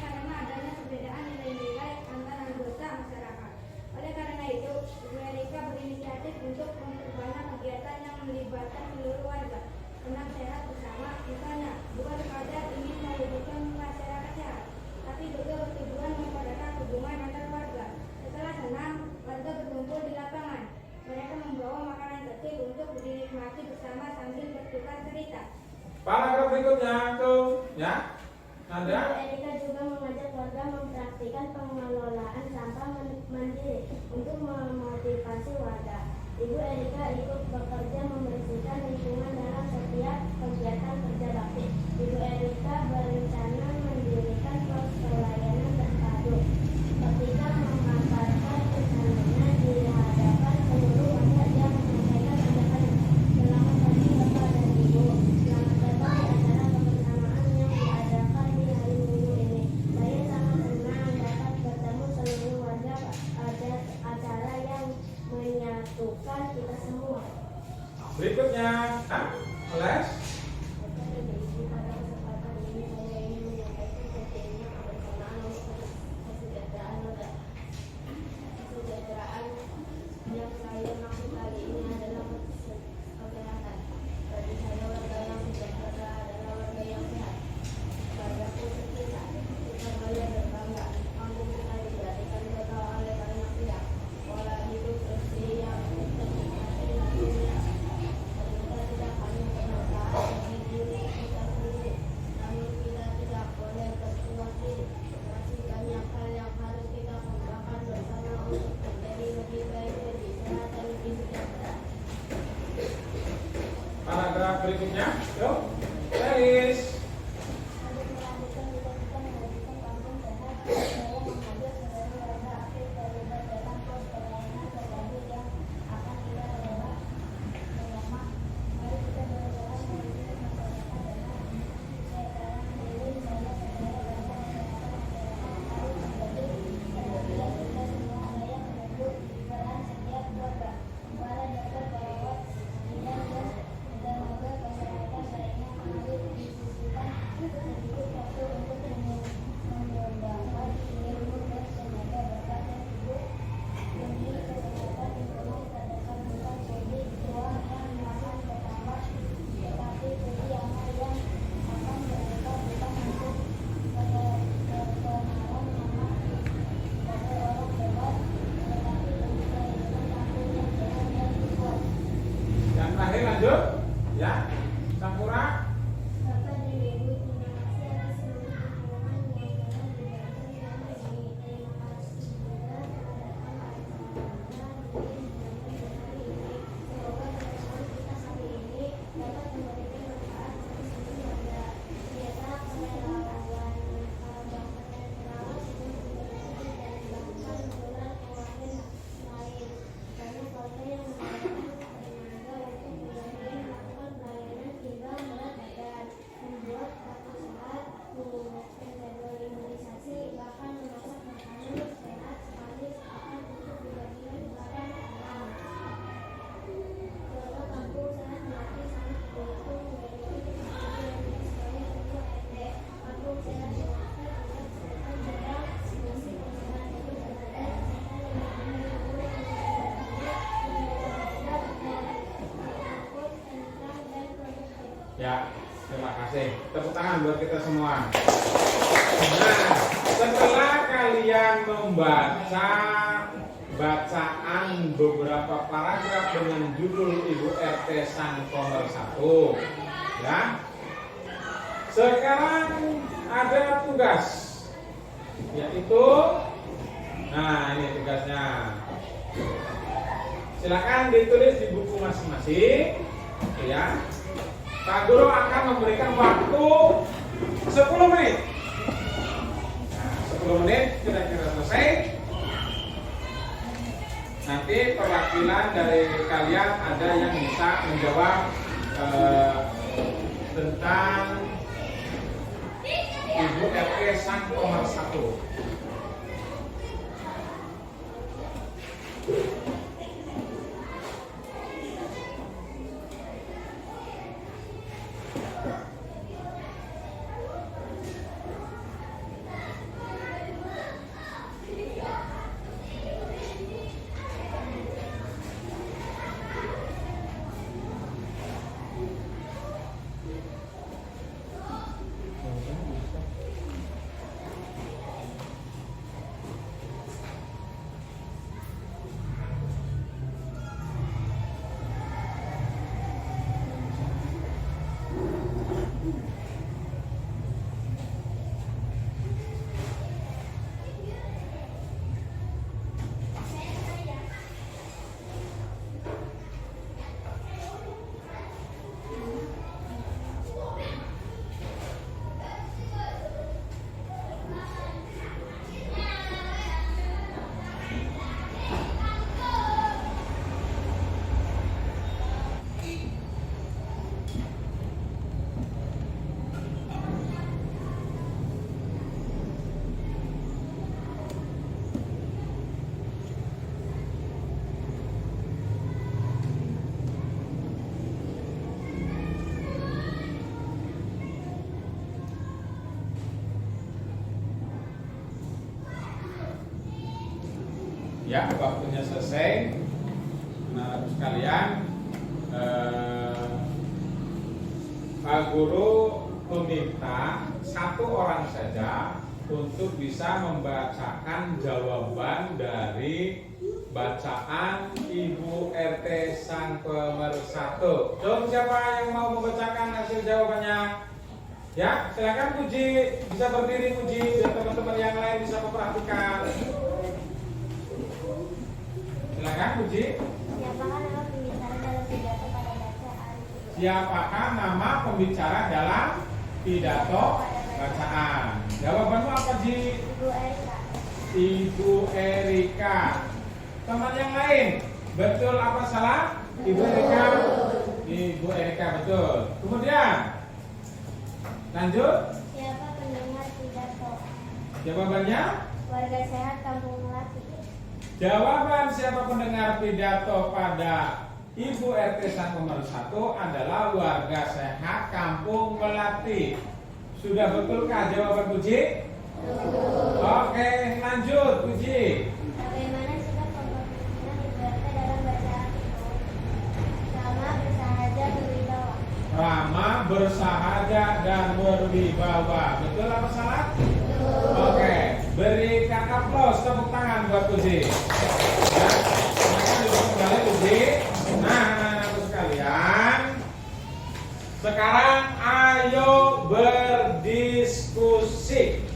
karena adanya perbedaan nilai-nilai antar anggota masyarakat. Oleh karena itu, Ibu Erika berinisiatif untuk memperbanyak kegiatan yang melibatkan seluruh warga. Senam sehat bersama, misalnya, bukan sekadar ingin mewujudkan masyarakat sehat, tapi juga bertujuan mempererat hubungan antar warga. Setelah senam, warga berkumpul di lapangan. Mereka membawa makanan kecil untuk dinikmati bersama sambil bertukar cerita. Paragraf berikutnya, cum, ya. Ibu Ada. Erika juga mengajak warga mempraktikkan pengelolaan sampah mandiri untuk memotivasi warga. Ibu Erika ikut bekerja membersihkan lingkungan dalam setiap kegiatan kerja bakti. Ibu Erika berencana mendirikan pos pelayanan terpadu. Ketika memaparkan pesanannya di hadapan seluruh warga, dia menyampaikan ajakannya. Selamat pagi Bapak dan Ibu. Selamat datang di acara kebersamaan yang diadakan di hari Minggu ini. Saya sangat senang dapat bertemu seluruh warga pada acara yang menyatukan kita semua. Berikutnya, les. Ya, terima kasih. Tepuk tangan buat kita semua. Nah, setelah kalian membaca bacaan beberapa paragraf dengan judul Ibu RT Sang Pemersatu, ya. Sekarang ada tugas, yaitu, nah ini tugasnya. Silakan ditulis di buku masing-masing, ya. Pak Guru akan memberikan waktu 10 menit. Nah, 10 menit kira-kira selesai. Nanti perwakilan dari kalian ada yang bisa menjawab tentang Ibu RT Sang Pemersatu. Ya, waktunya selesai. Nah, sekalian, Pak Guru meminta satu orang saja untuk bisa membacakan jawaban dari bacaan Ibu RT Sang Pemersatu. Coba siapa yang mau membacakan hasil jawabannya? Ya, silakan Puji, bisa berdiri Puji, dan teman-teman yang lain bisa memperhatikan. Silakan Puji. Siapakah nama pembicara dalam pidato bacaan? Jawabanmu apa, Ji? Ibu Erika. Ibu Erika. Teman yang lain, betul apa salah? Ibu Erika. Ibu Erika betul. Kemudian lanjut. Siapa pendengar pidato? Jawabannya? Warga sehat Kampung Melati. Jawaban siapa pendengar pidato pada Ibu RT Sang Pemersatu adalah warga sehat Kampung Melati. Sudah betulkah jawaban Puji? Oke, lanjut Puji. Bagaimana sikap pemimpinan Ibu RT dalam bacaan itu? Sama bersahaja berwibawa. Ramah, bersahaja dan berwibawa. Betul apa salah? Oke, berikan aplaus, tepuk tangan buat Puji. Ya, silakan duduk kembali Puji. Nah, anak-anakku sekalian, sekarang ayo berdiskusi.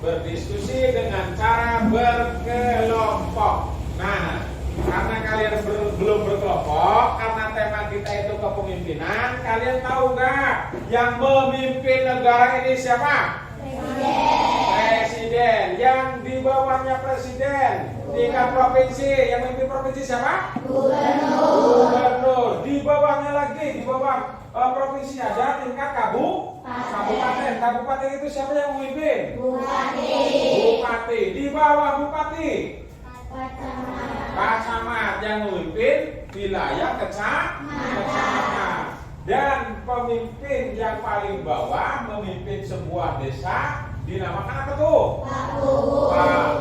Berdiskusi dengan cara berkelompok. Nah, karena kalian belum berkelompok, karena tema kita itu kepemimpinan, kalian tahu nggak yang memimpin negara ini siapa? Presiden. Yang di bawahnya presiden tingkat provinsi, yang memimpin provinsi siapa? Gubernur. Di bawahnya lagi, di bawah provinsi ada tingkat kabupaten. Kabupaten itu siapa yang memimpin? Bupati. Di bawah bupati Pak Camat yang memimpin wilayah kecamatan. Dan pemimpin yang paling bawah memimpin sebuah desa dinamakan apa tuh? Pak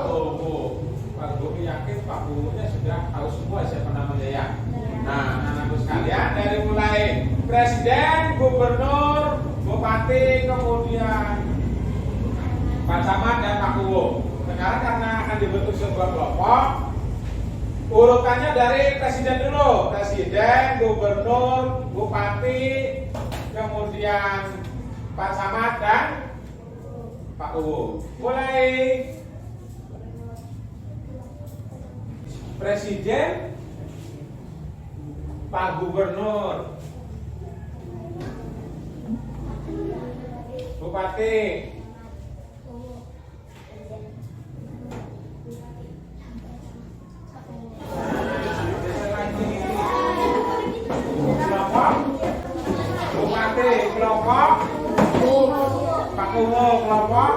Guru. Pak Guru yakin Pak Gurunya sudah tahu semua siapa namanya ya. Nah, anak-anak sekalian, dari mulai presiden, gubernur, bupati, kemudian Pak Camat dan Pak Kuwo. Sekarang karena akan dibentuk sebuah kelompok, urutannya dari presiden dulu, presiden, gubernur, bupati, kemudian Pak Camat dan Pak Kuwo. Mulai presiden, Pak Gubernur, Bupati, kelompok, Bupati, kelompok, Pak Kuwo, kelompok,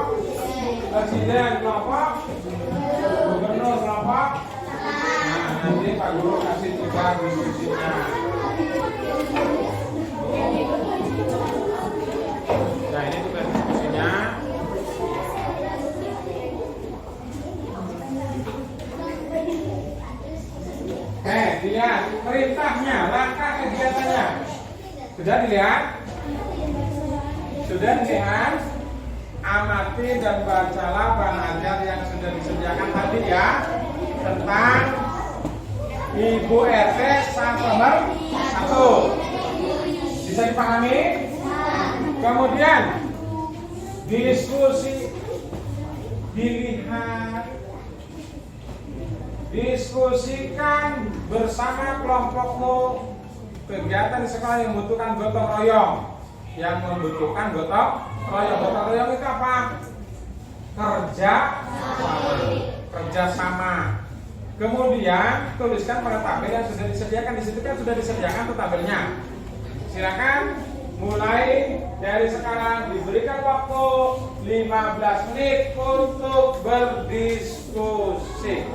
presiden, kelompok, gubernur, kelompok. Nah, nanti Pak Guru kasih juga diskusinya. Nah, ini juga diskusinya. Dilihat perintahnya, langkah kegiatannya. Sudah dilihat? Sudah dilihat? Amati dan bacalah bahan ajar yang sudah disediakan tadi ya, tentang Ibu RT nomor 1. Bisa dipahami? Kemudian diskusi, dilihat, diskusikan bersama kelompokmu kegiatan di sekolah yang membutuhkan gotong royong. Yang membutuhkan gotong royong. Gotong royong itu apa? Kerja sama. Kemudian tuliskan pada tabel yang sudah disediakan. Di situ kan sudah disediakan tuh tabelnya. Silakan mulai dari sekarang diberikan waktu 15 menit untuk berdiskusi.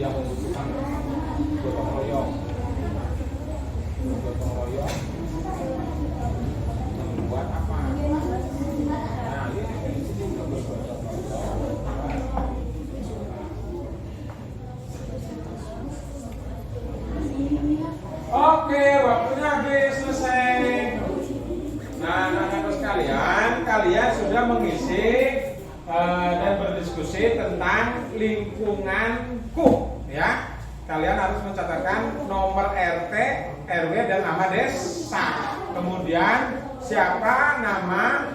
Yang membutuhkan gotong royong. Gotong royong membuat apa? Nah, ini juga bergotong royong. Oke, waktunya habis, selesai. Nah, anak-anak sekalian, kalian sudah mengisi dan berdiskusi tentang lingkunganku, ya. Kalian harus mencatatkan nomor RT, RW, dan nama desa. Kemudian siapa nama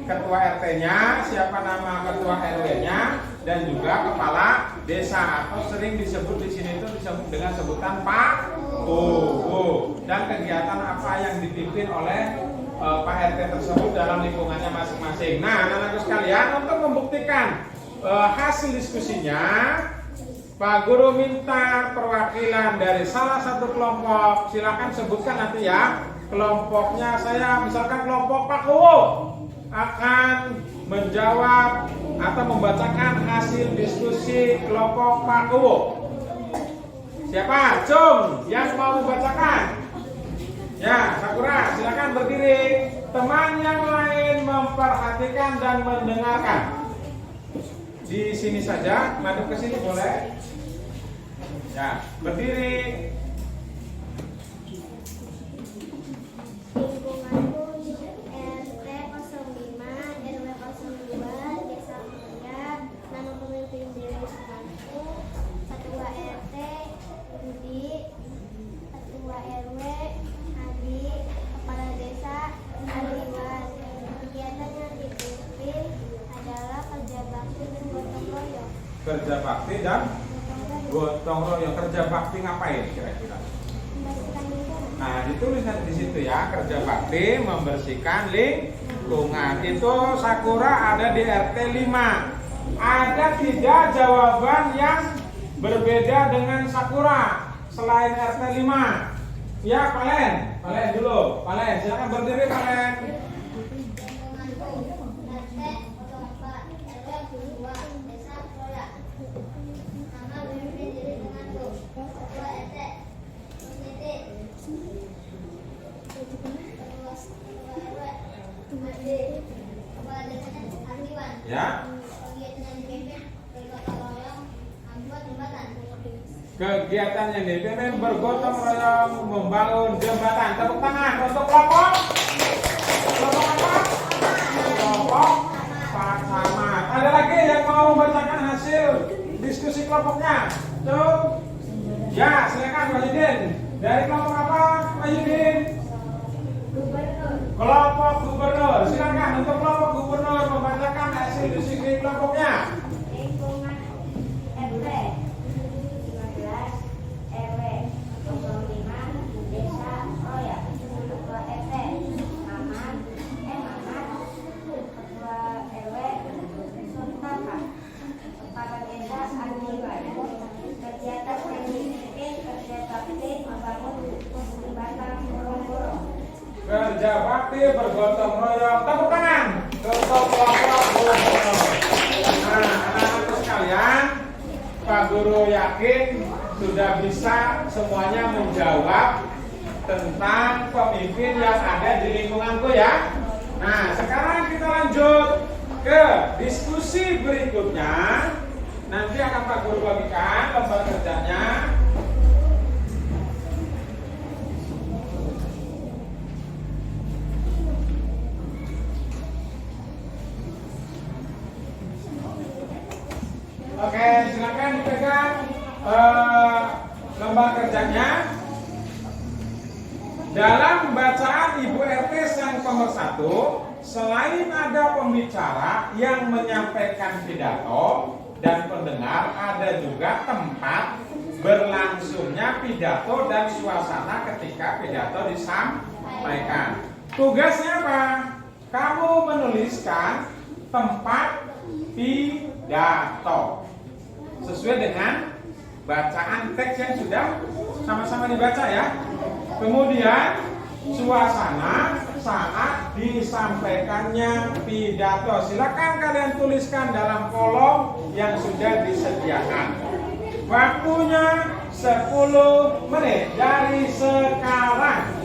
ketua RT-nya, siapa nama ketua RW-nya, dan juga kepala desa, atau sering disebut di sini itu disebut dengan sebutan Pak Kuwo. Dan kegiatan apa yang dipimpin oleh Pak RT tersebut dalam lingkungannya masing-masing. Nah, anak-anak sekalian, untuk membuktikan hasil diskusinya, Pak Guru minta perwakilan dari salah satu kelompok. Silakan sebutkan nanti ya kelompoknya. Saya misalkan kelompok Pak Kuwo akan menjawab atau membacakan hasil diskusi kelompok Pak Kuwo. Siapa? Cung yang mau membacakan? Ya, Sakura, silakan berdiri. Teman yang lain memperhatikan dan mendengarkan. Di sini saja, madep ke sini boleh? Ya, berdiri. Lingkunganku RT 05, RW 02, Desa Mulia, nama pemimpin lingkunganku, Ketua RT Budi, Ketua RW Adi, Kepala Desa Aliwan. Kegiatan yang dipimpin adalah kerja bakti dan gotong royong. Kerja bakti dan gotong royong. Kerja bakti ngapain kira-kira? Membersihkan lingkungan. Nah, ditulis di situ ya, kerja bakti membersihkan lingkungan. Itu Sakura ada di RT 5. Ada tidak jawaban yang berbeda dengan Sakura selain RT 5? Ya, Palen dulu. Palen, silakan berdiri Palen. Ya. Kegiatan yang dipimpin bergotong royong membangun jembatan. Tepuk tangan untuk kelompok. Kelompok apa? Kelompok Pak Samad. Ada lagi yang mau membacakan hasil diskusi kelompoknya? Tuh. Ya, silakan Pak Yudin. Dari kelompok apa, Pak Yudin? Kelompok gubernur. Silakan untuk kelompok gubernur membacakan hasil diskusi kelompoknya. Lingkungan RT 15, RW 05, Desa Roya. Ketua RT Mamat, Ketua RW Suntaka, Kepala Desa Aliwan. Kegiatan yang dipimpin kerja bakti membangun jembatan gorong-gorong. Kerja bakti bergotong royong. Tepuk tangan untuk kelompok gubernur. Nah, anak-anakku sekalian, Pak Guru yakin sudah bisa semuanya menjawab tentang pemimpin yang ada di lingkunganku ya. Nah, sekarang kita lanjut ke diskusi berikutnya. Nanti akan Pak Guru bagikan lembar kerjanya. Oke, silakan dipegang lembar kerjanya. Dalam bacaan Ibu RT yang nomor 1, selain ada pembicara yang menyampaikan pidato dan pendengar, ada juga tempat berlangsungnya pidato dan suasana ketika pidato disampaikan. Tugasnya apa? Kamu menuliskan tempat pidato sesuai dengan bacaan teks yang sudah sama-sama dibaca ya. Kemudian suasana saat disampaikannya pidato. Silakan kalian tuliskan dalam kolom yang sudah disediakan. Waktunya 10 menit dari sekarang.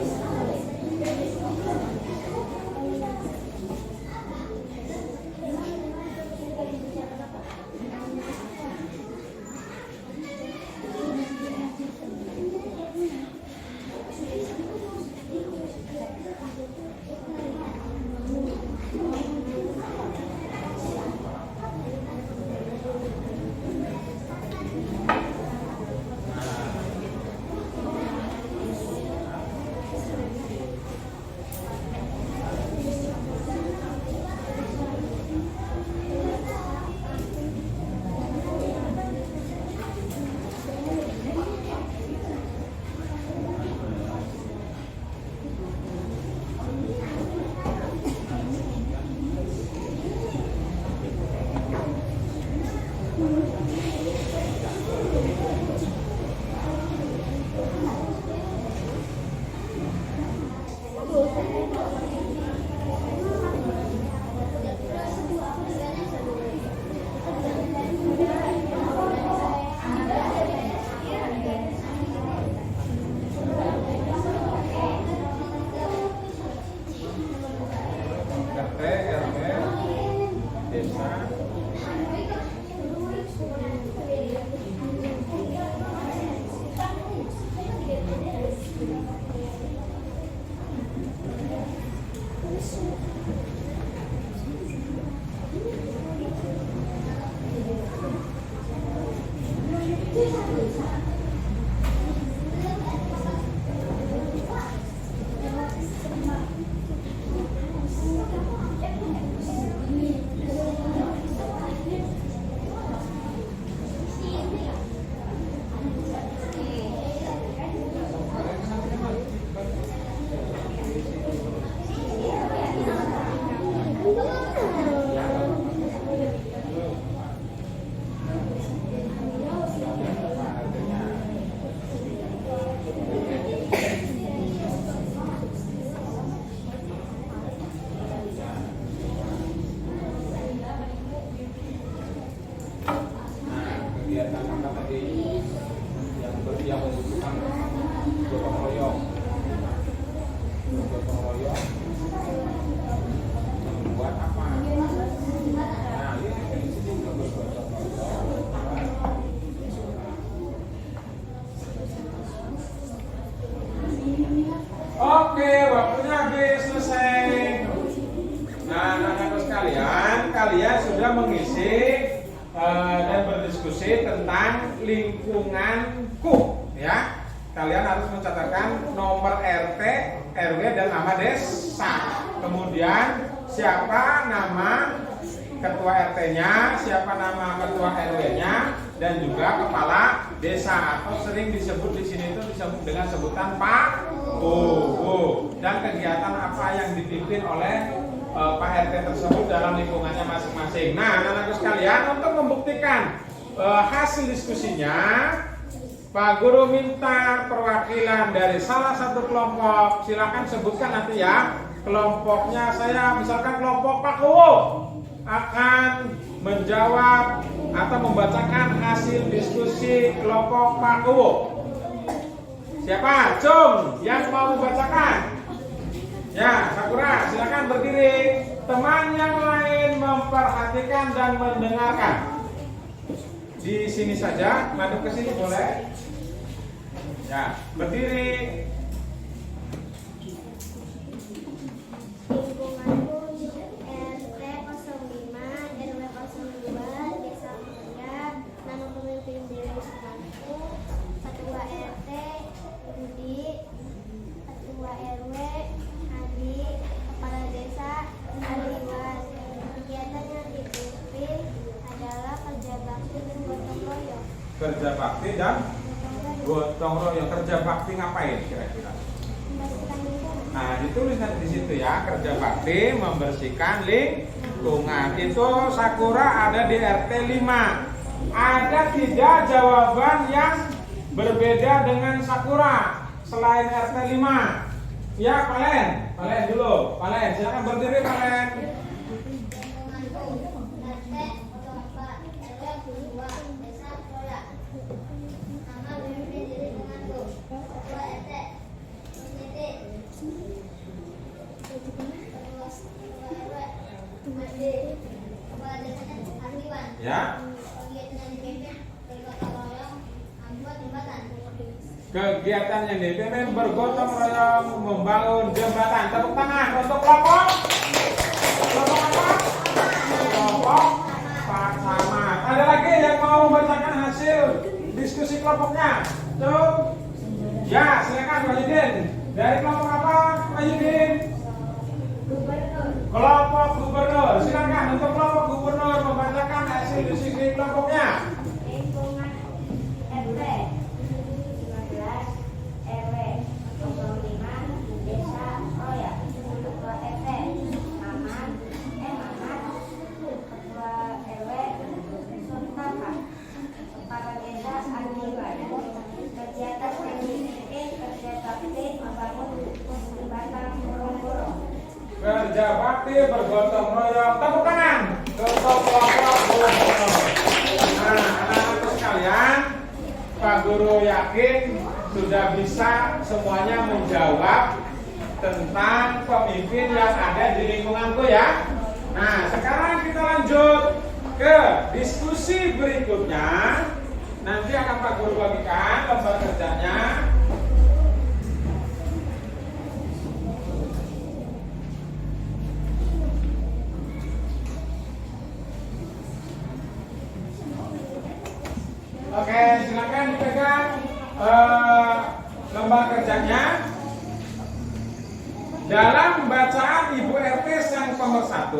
seperti yang membutuhkan gotong royong. Gotong royong membuat apa? Nah, lihat di sini juga bergotong royong. Oke, waktunya habis selesai. Nah, anak-anak sekalian, kalian sudah mengisi dan berdiskusi tentang lingkunganku, ya. Kalian harus mencatatkan nomor RT, RW, dan nama desa. Kemudian siapa nama ketua RT-nya, siapa nama ketua RW-nya, dan juga kepala desa, atau sering disebut di sini itu disebut dengan sebutan Pak Bu. Dan kegiatan apa yang dipimpin oleh Pak RT tersebut dalam lingkungannya masing-masing. Nah, anak-anak sekalian, untuk membuktikan hasil diskusinya, Pak Guru minta perwakilan dari salah satu kelompok. Silakan sebutkan nanti ya kelompoknya. Saya misalkan kelompok Pak Kuwo akan menjawab atau membacakan hasil diskusi kelompok Pak Kuwo. Siapa? Cung yang mau membacakan? Ya, Sakura, silakan berdiri. Teman yang lain memperhatikan dan mendengarkan. Di sini saja, madep ke sini boleh? Ya, berdiri. Lingkunganku RT 05, RW 02, Desa Mulia, nama pemimpin di lingkunganku, Ketua RT Budi, Ketua RW Adi, Kepala Desa Aliwan. Kegiatan yang dipimpin adalah kerja bakti dan gotong royong. Kerja bakti dan gotong royong. Kerja bakti ngapain kira-kira? Membersihkan lingkungan. Nah, ditulis nanti di situ ya, kerja bakti membersihkan lingkungan. Itu Sakura ada di RT 5. Ada tidak jawaban yang berbeda dengan Sakura selain RT 5? Ya, Palen dulu. Palen, silakan berdiri Palen. Ya. Kegiatan yang dipimpin bergotong royong membangun jembatan. Tepuk tangan untuk kelompok. Kelompok apa? Kelompok Pak Samad. Ada lagi yang mau membacakan hasil diskusi kelompoknya? Tuh. Ya, silakan Pak Yudin. Dari kelompok apa, Pak Yudin? Kelompok gubernur. Silakan untuk kelompok gubernur membacakan hasil diskusi kelompoknya. Lingkungan RT 15, RW 05, Desa Roya. Ketua RT Mamat, Ketua RW Suntaka, Kepala Desa Aliwan. Kegiatan yang dipimpin kerja bakti membangun jembatan gorong-gorong. Kerja bakti bergotong royong. Tepuk tangan untuk kelompok gubernur. Nah, anak-anak sekalian, Pak Guru yakin sudah bisa semuanya menjawab tentang pemimpin yang ada di lingkunganku ya. Nah, sekarang kita lanjut ke diskusi berikutnya. Nanti akan Pak Guru bagikan lembar kerjanya. Oke, silakan dipegang lembar kerjanya. Dalam bacaan Ibu RT yang nomor 1,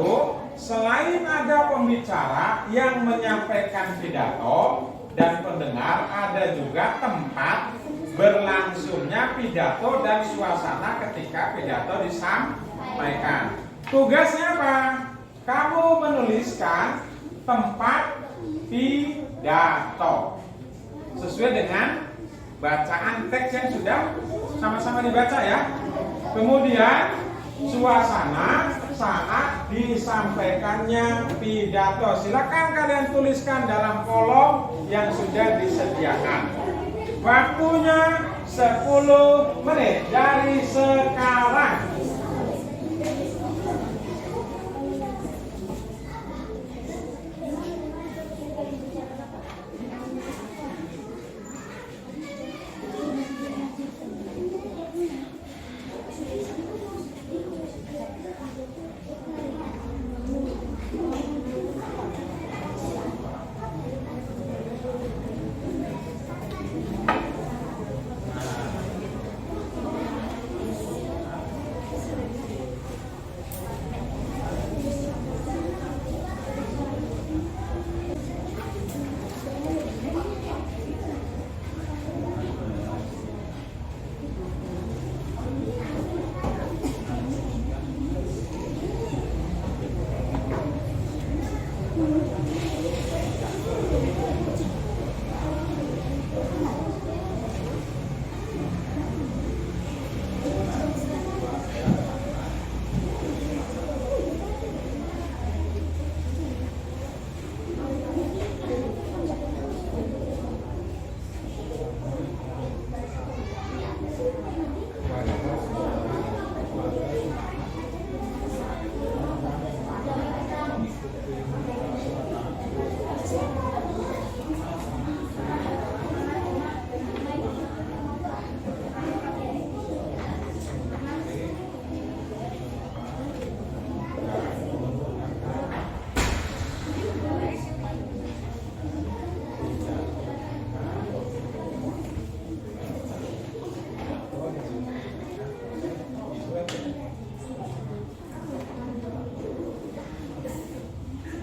selain ada pembicara yang menyampaikan pidato dan pendengar, ada juga tempat berlangsungnya pidato dan suasana ketika pidato disampaikan. Tugasnya apa? Kamu menuliskan tempat pidato sesuai dengan bacaan teks yang sudah sama-sama dibaca ya. Kemudian suasana saat disampaikannya pidato. Silakan kalian tuliskan dalam kolom yang sudah disediakan. Waktunya 10 menit dari sekarang.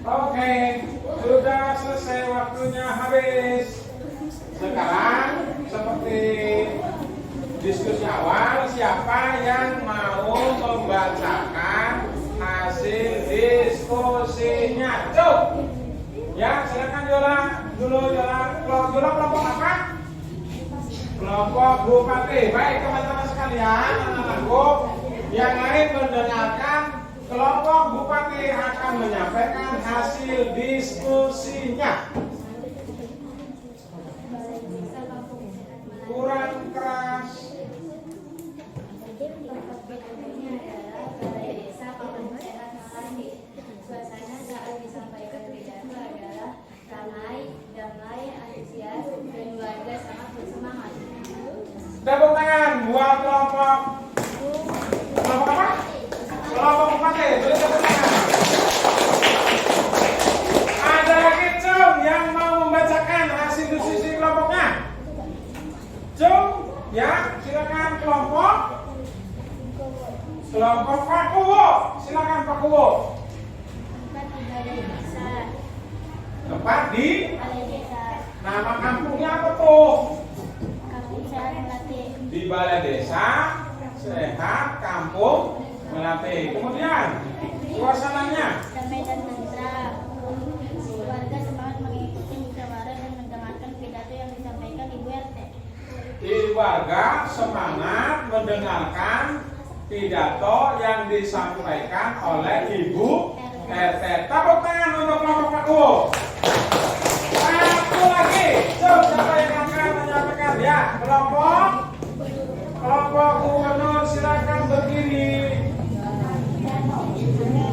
Oke, sudah selesai, waktunya habis. Sekarang seperti diskusi awal, siapa yang mau membacakan hasil diskusinya? Cuk. Ya, silakan Yola. Yola kelompok apa? Kelompok Bupati. Baik teman-teman sekalian, anak-anakku yang lain mendengarkan. Kelompok Bupati akan menyampaikan hasil diskusinya. Kurang keras. Suasana saat disampaikan pidato adalah ramai, damai, antusias, dan warga sangat bersemangat. Tepuk tangan buat kelompok apa? Kelompok Bupati, boleh tepuk tangan. Ada lagi Cung yang mau membacakan hasil diskusi kelompoknya. Cung, ya, silakan kelompok Pak Kuwo, silakan Pak Kuwo. Tempat di Balai Desa. Tempat di Balai Desa. nama kampungnya apa tuh? Kampung Sehat Melati. Di Balai Desa Sehat Kampung Melati. Kemudian suasananya Damai dan tentram. Warga semangat mengikuti musyawarah dan mendengarkan pidato yang disampaikan Ibu RT. di warga semangat mendengarkan pidato yang disampaikan oleh Ibu RT. Tepuk tangan untuk kelompok Pak Kuwo. Satu lagi, siapa yang akan menyampaikan? Ya, kelompok gubernur silakan berdiri.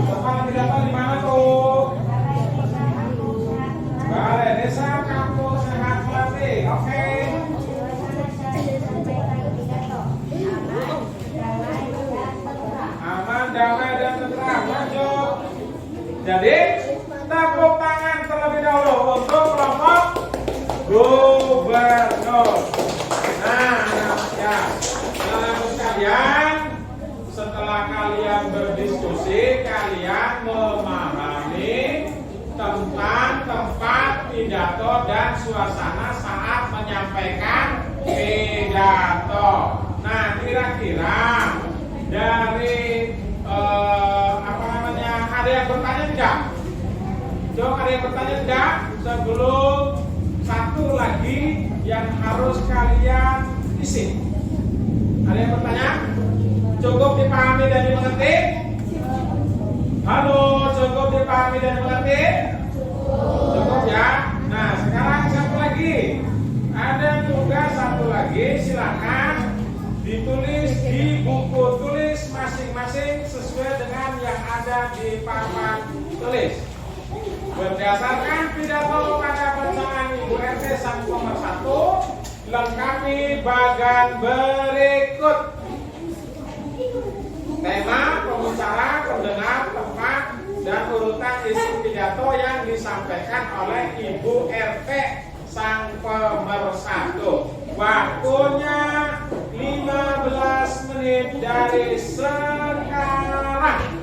Tempat pidato di mana tuh? Balai Desa Kampung Sehat Melati. Oke. Aman, damai, dan tentram. Lanjut. Jadi, tepuk tangan terlebih dahulu untuk kelompok gubernur. Nah, ya, anak-anak sekalian, setelah kalian berdiskusi, kalian memahami tentang tempat pidato dan suasana saat menyampaikan pidato. Nah, kira-kira dari ada yang bertanya tidak? Coba ada yang bertanya tidak? Sebelum satu lagi yang harus kalian isi. Ada yang bertanya? Cukup dipahami dan dimengerti? dipahami dan mengerti? Cukup ya. Nah, sekarang satu lagi. Ada tugas satu lagi, silakan ditulis di buku tulis masing-masing sesuai dengan yang ada di papan tulis. Berdasarkan pidato pada bacaan Ibu RT sang pemersatu, lengkapi bagan berikut. Tema, pembicara, pendengar, tempat, dan urutan isi pidato yang disampaikan oleh Ibu RT sang pemersatu. Waktunya 15 menit dari sekarang.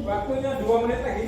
Waktunya 2 menit lagi.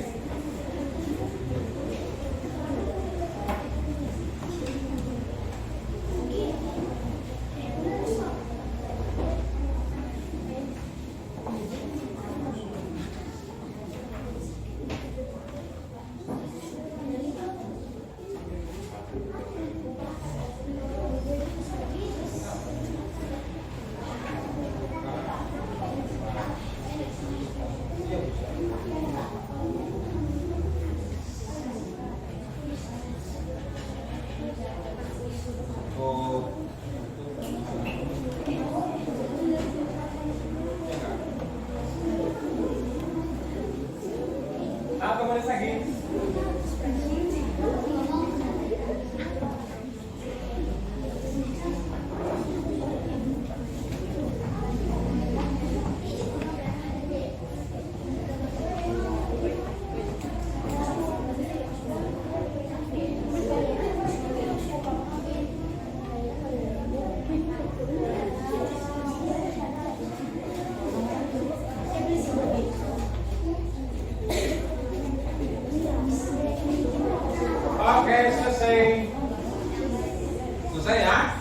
Selesai ya?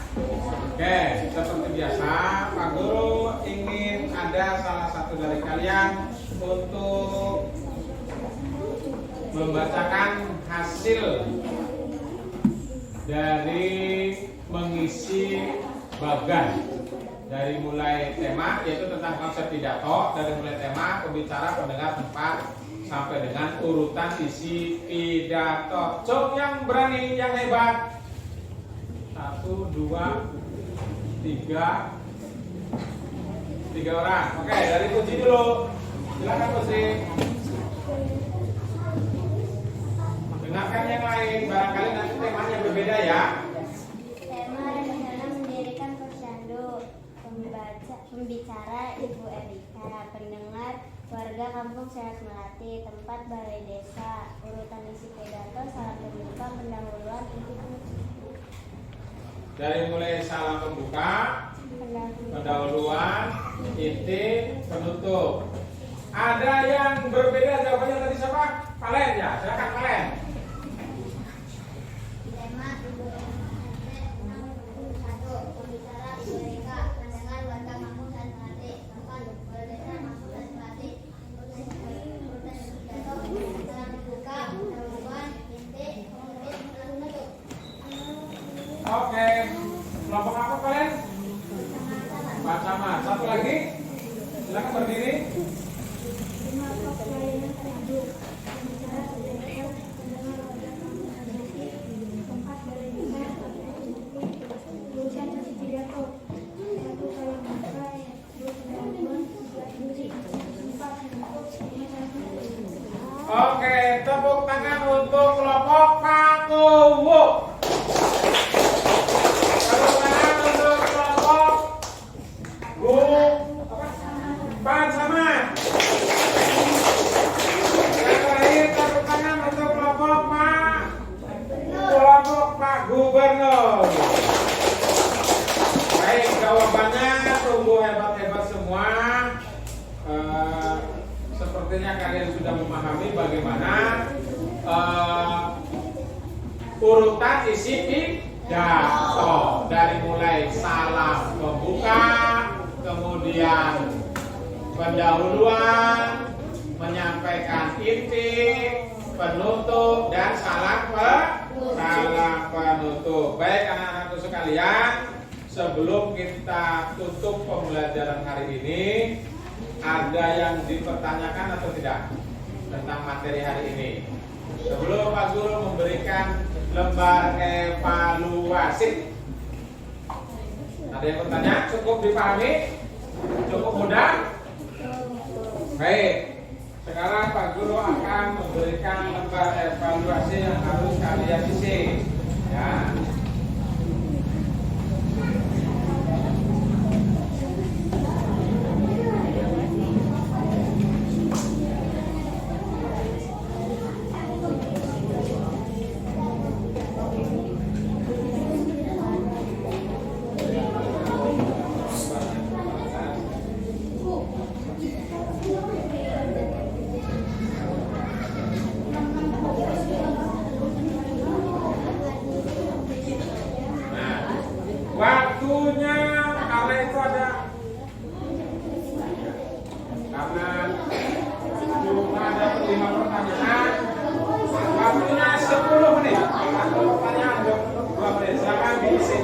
Oke, seperti biasa, Pak Guru ingin ada salah satu dari kalian untuk membacakan hasil dari mengisi bagan dari mulai tema, yaitu tentang konsep pidato, dari mulai tema, pembicara, pendengar, tempat, sampai dengan urutan isi pidato. Coba yang berani, yang hebat. 1, 2, 3 orang. Oke, dari Puji dulu. Silakan Puji. Dengarkan yang lain, barangkali nanti temanya berbeda ya. Tema adalah mendirikan posyandu. Pembicara Ibu Erika. Pendengar warga kampung Sehat Melati. Tempat balai desa. Urutan isi pidato, salam pembuka, pendahuluan, inti penutup. Dari mulai salam pembuka, pendahuluan, inti, penutup. Ada yang berbeda jawabannya tadi siapa? Valen ya, silakan Valen. Tema Ibu RT 1. Pembicara Ibu Erika. Pendengar warga kampung Sehat Melati. Tempat balai desa kampung Sehat Melati. Urutan isi pidato, salam pembuka, pendahuluan, inti, penutup. Oke, kelompok apa kalian? Pak Camat. Satu lagi, silakan berdiri. Oke, tepuk tangan untuk kelompok Pak Kuwu. Tepuk tangan untuk kelompok Pak Camat. Yang terakhir tepuk tangan untuk kelompok Pak Gubernur. Baik, jawabannya tunggu hebat-hebat semua. Sepertinya kalian sudah memahami bagaimana urutan isi pidato dari mulai salam pembuka, kemudian pendahuluan, menyampaikan inti, penutup, dan salam penutup. Baik anak-anakku sekalian, sebelum kita tutup pembelajaran hari ini, ada yang dipertanyakan atau tidak tentang materi hari ini? Sebelum Pak Guru memberikan lembar evaluasi, ada yang bertanya? Cukup dipahami? Cukup mudah? Baik, sekarang Pak Guru akan memberikan lembar evaluasi yang harus kalian isi ya. Waktunya karena itu ada cuma ada 5 pertanyaan, waktunya 10 menit. 1 pertanyaan 2 menit. Silakan diisi.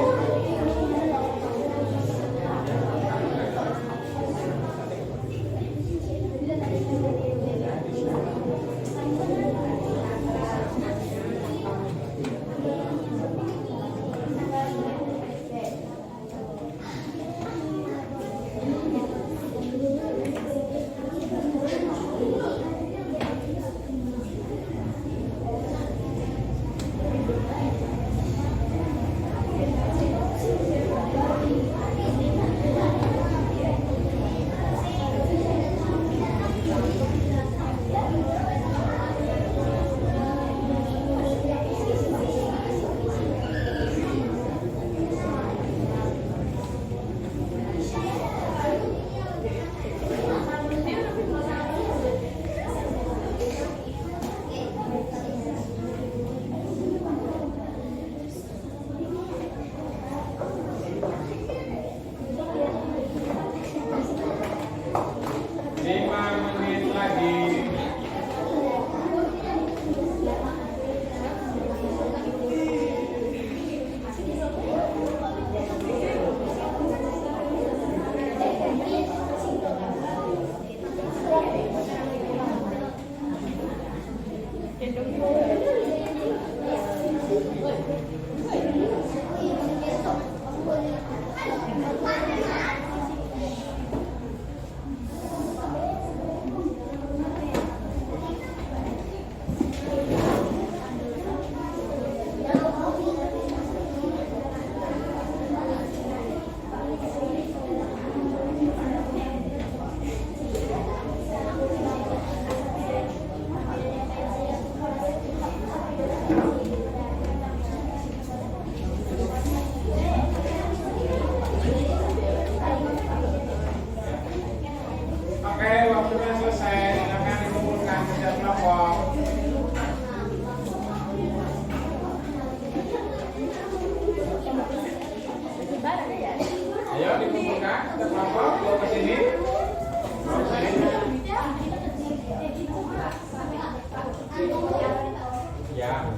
satu kelompok, bawa ke sini. Bawa ke sini. Ya.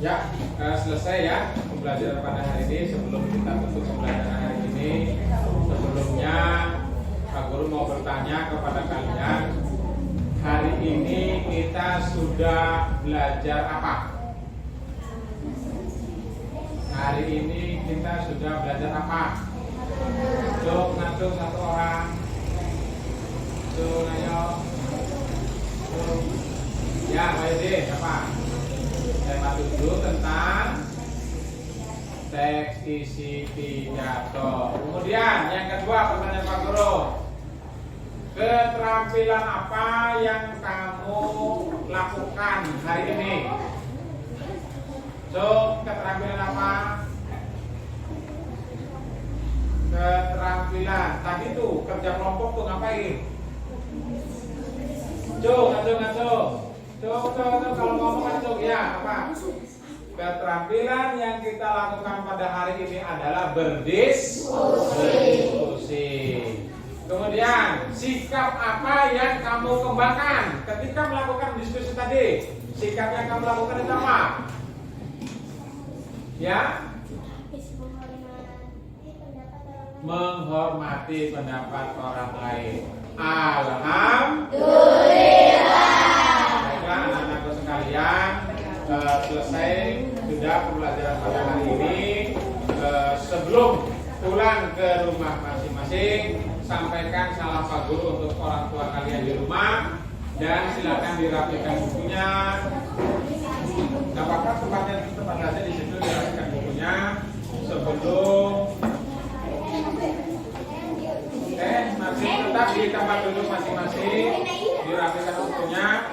Ya, selesai ya pembelajaran pada hari ini. Sebelum kita tutup pembelajaran hari ini, sebelumnya Pak Guru mau bertanya kepada kalian, hari ini kita sudah belajar apa? Hari ini kita sudah belajar apa? Cuk, ngatur satu orang. Cuk, ayo. Cuk. Ya, Pak Yudi, apa? Tema 7 tentang teks isi pidato. Kemudian yang kedua, pertanyaan Pak Guru, keterampilan apa yang kamu lakukan hari ini? So, keterampilan apa? Keterampilan tadi tuh kerja kelompok tuh ngapain? Ngaco. Cuk, kalau ngomong kan cuk, ya apa? Keterampilan yang kita lakukan pada hari ini adalah berdiskusi. Kemudian, sikap apa yang kamu kembangkan ketika melakukan diskusi tadi? Sikap yang kamu lakukan itu apa? Ya? Menghormati pendapat orang lain. Alhamdulillah. Baiklah anak-anakku sekalian, selesai sudah pembelajaran pada hari ini. Sebelum pulang ke rumah masing-masing, sampaikan salam Pak Guru untuk orang tua kalian di rumah dan silakan dirapikan bukunya. Gak apa-apa, tempatnya tempat aja di situ, dirapikan bukunya sebelum. Masih tetap di tempat duduk masing-masing, dirapikan bukunya.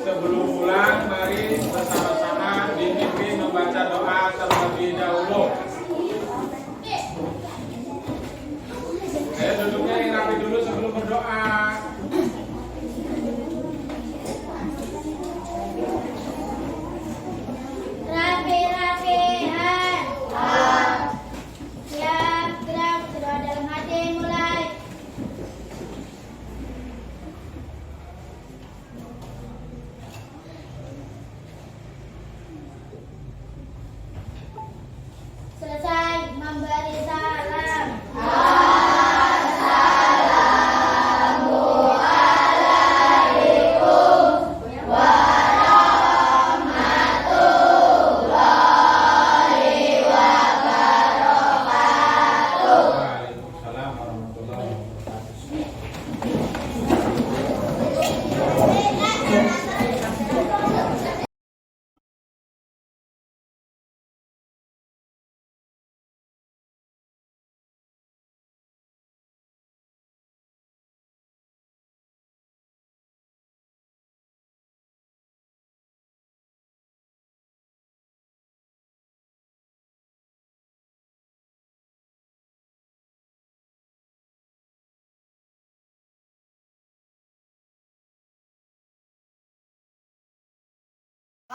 Sebelum pulang, mari bersama-sama dipimpin membaca doa terlebih dahulu. Ayo duduknya yang rapi dulu sebelum berdoa. Rapi-rapian. Siap, gerak, berdoa dalam hati, mulai. Selesai memberi salam.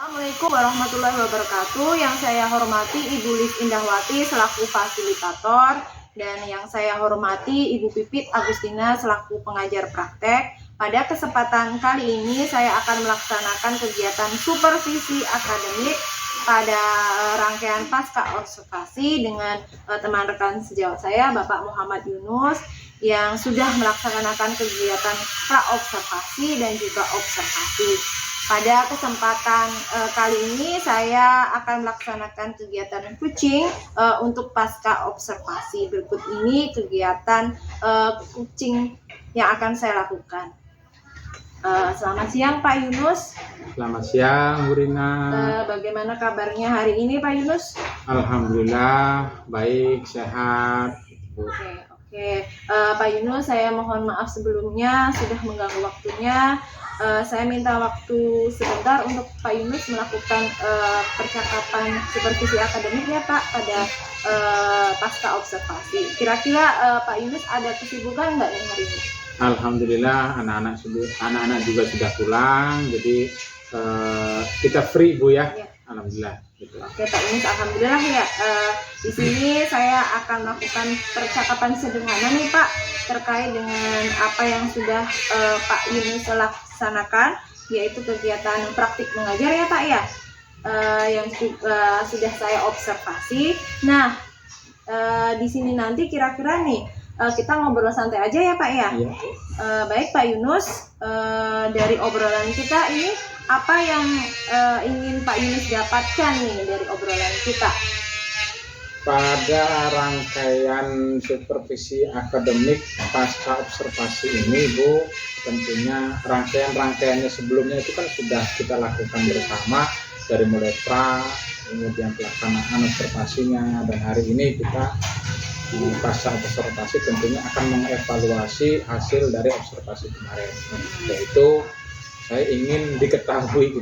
Waalaikumsalam warahmatullahi wabarakatuh. Assalamualaikum warahmatullahi wabarakatuh. Yang saya hormati Ibu Lis Indahwati selaku fasilitator dan yang saya hormati Ibu Pipit Agustina selaku pengajar praktek. Pada kesempatan kali ini saya akan melaksanakan kegiatan supervisi akademik pada rangkaian pasca observasi dengan teman rekan sejawat saya Bapak Muhammad Yunus yang sudah melaksanakan kegiatan pra-observasi dan juga observasi. pada kesempatan kali ini saya akan melaksanakan kegiatan kucing untuk pasca observasi. Berikut ini kegiatan kucing yang akan saya lakukan. Selamat siang Pak Yunus. Selamat siang Bu Rina. Bagaimana kabarnya hari ini Pak Yunus? Alhamdulillah baik, sehat. Oke. Pak Yunus, saya mohon maaf sebelumnya sudah mengganggu waktunya. Saya minta waktu sebentar untuk Pak Yunus melakukan percakapan supervisi akademik ya Pak pada pasca observasi. Kira-kira Pak Yunus ada kesibukan nggak nih hari ini? Alhamdulillah anak-anak juga sudah pulang, jadi kita free Bu ya. Ya. Alhamdulillah. Gitu. Oke Pak Yunus, alhamdulillah ya. Di sini saya akan melakukan percakapan sederhana nih Pak terkait dengan apa yang sudah Pak Yunus laksanakan, yaitu kegiatan praktik mengajar ya Pak ya, yang sudah saya observasi. Nah, di sini nanti kira-kira nih kita ngobrol santai aja ya Pak ya. Ya. Baik Pak Yunus, dari obrolan kita ini apa yang ingin Pak Yunus dapatkan nih dari obrolan kita? Pada rangkaian supervisi akademik pasca observasi ini Bu, tentunya rangkaiannya sebelumnya itu kan sudah kita lakukan bersama, dari mulai kemudian pelaksanaan observasinya, dan hari ini kita di pasca observasi tentunya akan mengevaluasi hasil dari observasi kemarin, yaitu saya ingin diketahui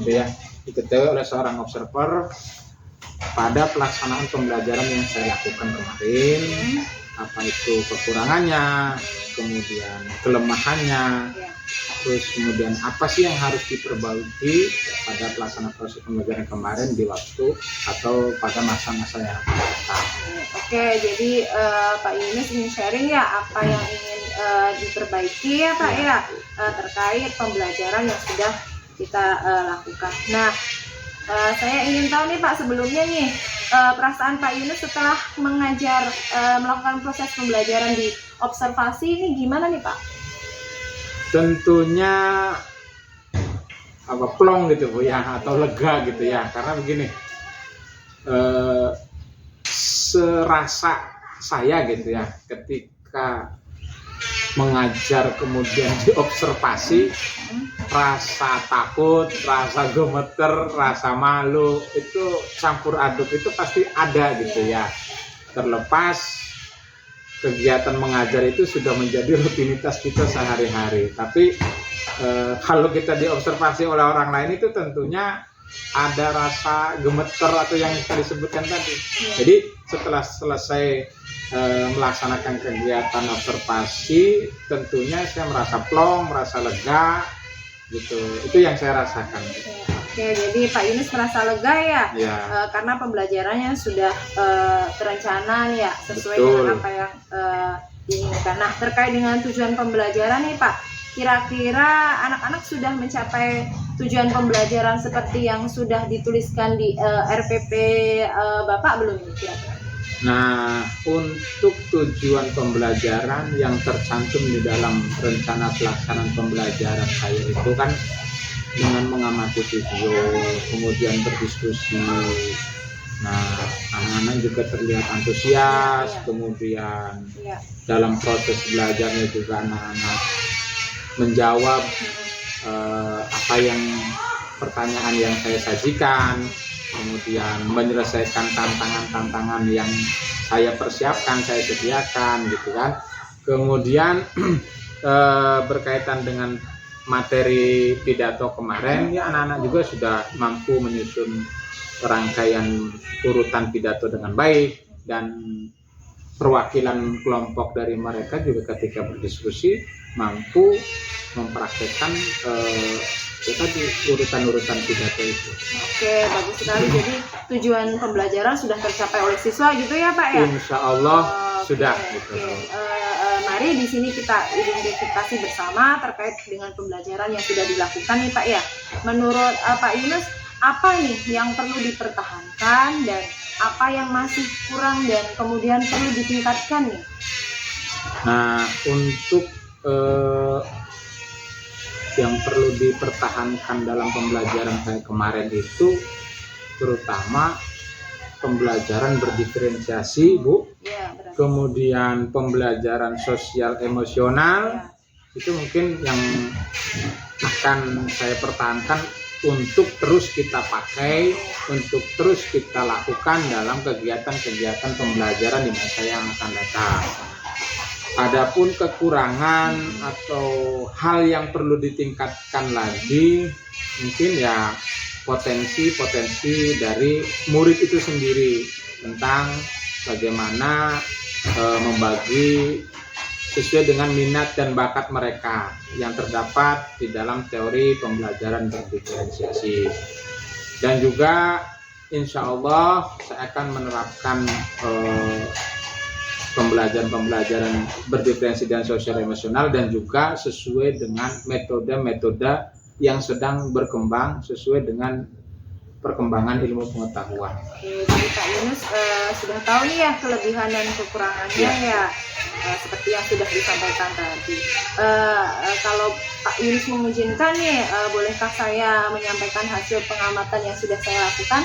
oleh seorang observer pada pelaksanaan pembelajaran yang saya lakukan kemarin, apa itu kekurangannya, kemudian kelemahannya, terus kemudian apa sih yang harus diperbaiki pada pelaksanaan proses pembelajaran kemarin di waktu atau pada masa-masa yang akan datang. Oke, jadi Pak Yunus ingin sharing ya apa yang ingin diperbaiki ya Pak ya, terkait pembelajaran yang sudah kita lakukan. Nah, saya ingin tahu nih Pak, sebelumnya nih perasaan Pak Yunus setelah melakukan proses pembelajaran di observasi ini gimana nih Pak? Tentunya plong gitu Bu ya, atau lega gitu ya, karena begini, serasa saya gitu ya, ketika mengajar kemudian diobservasi, rasa takut, rasa gemeter, rasa malu itu campur aduk itu pasti ada gitu ya. Terlepas kegiatan mengajar itu sudah menjadi rutinitas kita sehari-hari, tapi kalau kita diobservasi oleh orang lain itu tentunya ada rasa gemeter atau yang tadi disebutkan tadi. Jadi setelah selesai melaksanakan kegiatan observasi, tentunya saya merasa plong, merasa lega gitu. Itu yang saya rasakan. Oke, jadi Pak Yunus merasa lega ya, karena pembelajarannya sudah terencana ya, sesuai dengan apa yang diinginkan. Nah, terkait dengan tujuan pembelajaran nih Pak, kira-kira anak-anak sudah mencapai tujuan pembelajaran seperti yang sudah dituliskan di RPP Bapak belum nih kira-kira? Nah, untuk tujuan pembelajaran yang tercantum di dalam rencana pelaksanaan pembelajaran saya itu kan dengan mengamati video, kemudian berdiskusi. Nah, anak-anak juga terlihat antusias, kemudian dalam proses belajarnya juga anak-anak menjawab apa yang pertanyaan yang saya sajikan, kemudian menyelesaikan tantangan-tantangan yang saya persiapkan, saya sediakan gitu kan. Kemudian berkaitan dengan materi pidato kemarin ya, anak-anak juga sudah mampu menyusun rangkaian urutan pidato dengan baik, dan perwakilan kelompok dari mereka juga ketika berdiskusi mampu mempraktekkan tadi urutan-urutan pidato itu. Oke, bagus sekali. Jadi tujuan pembelajaran sudah tercapai oleh siswa gitu ya Pak ya? Insya Allah sudah. Gitu. Mari di sini kita identifikasi bersama terkait dengan pembelajaran yang sudah dilakukan nih Pak ya. Menurut Pak Yunus, apa nih yang perlu dipertahankan dan apa yang masih kurang dan kemudian perlu ditingkatkan nih? Nah, untuk yang perlu dipertahankan dalam pembelajaran saya kemarin itu terutama pembelajaran berdiferensiasi, Bu. Ya, berarti. Kemudian pembelajaran sosial emosional itu mungkin yang akan saya pertahankan untuk terus kita pakai, untuk terus kita lakukan dalam kegiatan-kegiatan pembelajaran di masa yang akan datang. Adapun kekurangan atau hal yang perlu ditingkatkan lagi, mungkin ya potensi-potensi dari murid itu sendiri tentang bagaimana membagi sesuai dengan minat dan bakat mereka yang terdapat di dalam teori pembelajaran berdiferensiasi. Dan juga insya Allah saya akan menerapkan pembelajaran berdiferensi dan sosial emosional dan juga sesuai dengan metode-metode yang sedang berkembang sesuai dengan perkembangan ilmu pengetahuan. Oke, jadi Pak Yunus sudah tahu nih ya kelebihan dan kekurangannya ya, seperti yang sudah disampaikan tadi. Kalau Pak Yunus mengizinkan nih, bolehkah saya menyampaikan hasil pengamatan yang sudah saya lakukan?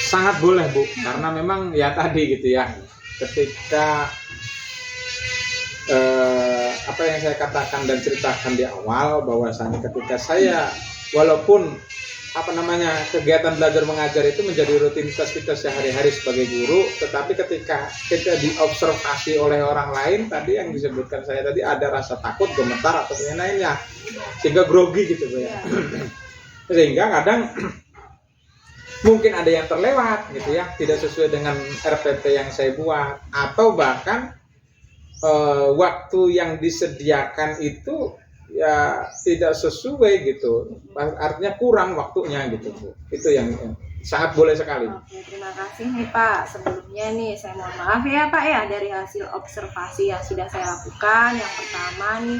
Sangat boleh, Bu, karena memang ya tadi gitu ya, ketika apa yang saya katakan dan ceritakan di awal bahwasanya ketika saya walaupun kegiatan belajar mengajar itu menjadi rutinitas kita sehari-hari sebagai guru, tetapi ketika kita diobservasi oleh orang lain tadi yang disebutkan saya tadi ada rasa takut, gemetar atau yang lainnya sehingga grogi gitu ya. Sehingga kadang mungkin ada yang terlewat gitu ya, tidak sesuai dengan RPT yang saya buat, atau bahkan waktu yang disediakan itu ya tidak sesuai gitu, artinya kurang waktunya gitu, Bu. Itu yang sangat boleh sekali. Oke, terima kasih nih Pak. Sebelumnya nih saya mohon maaf ya Pak ya dari hasil observasi yang sudah saya lakukan. Yang pertama nih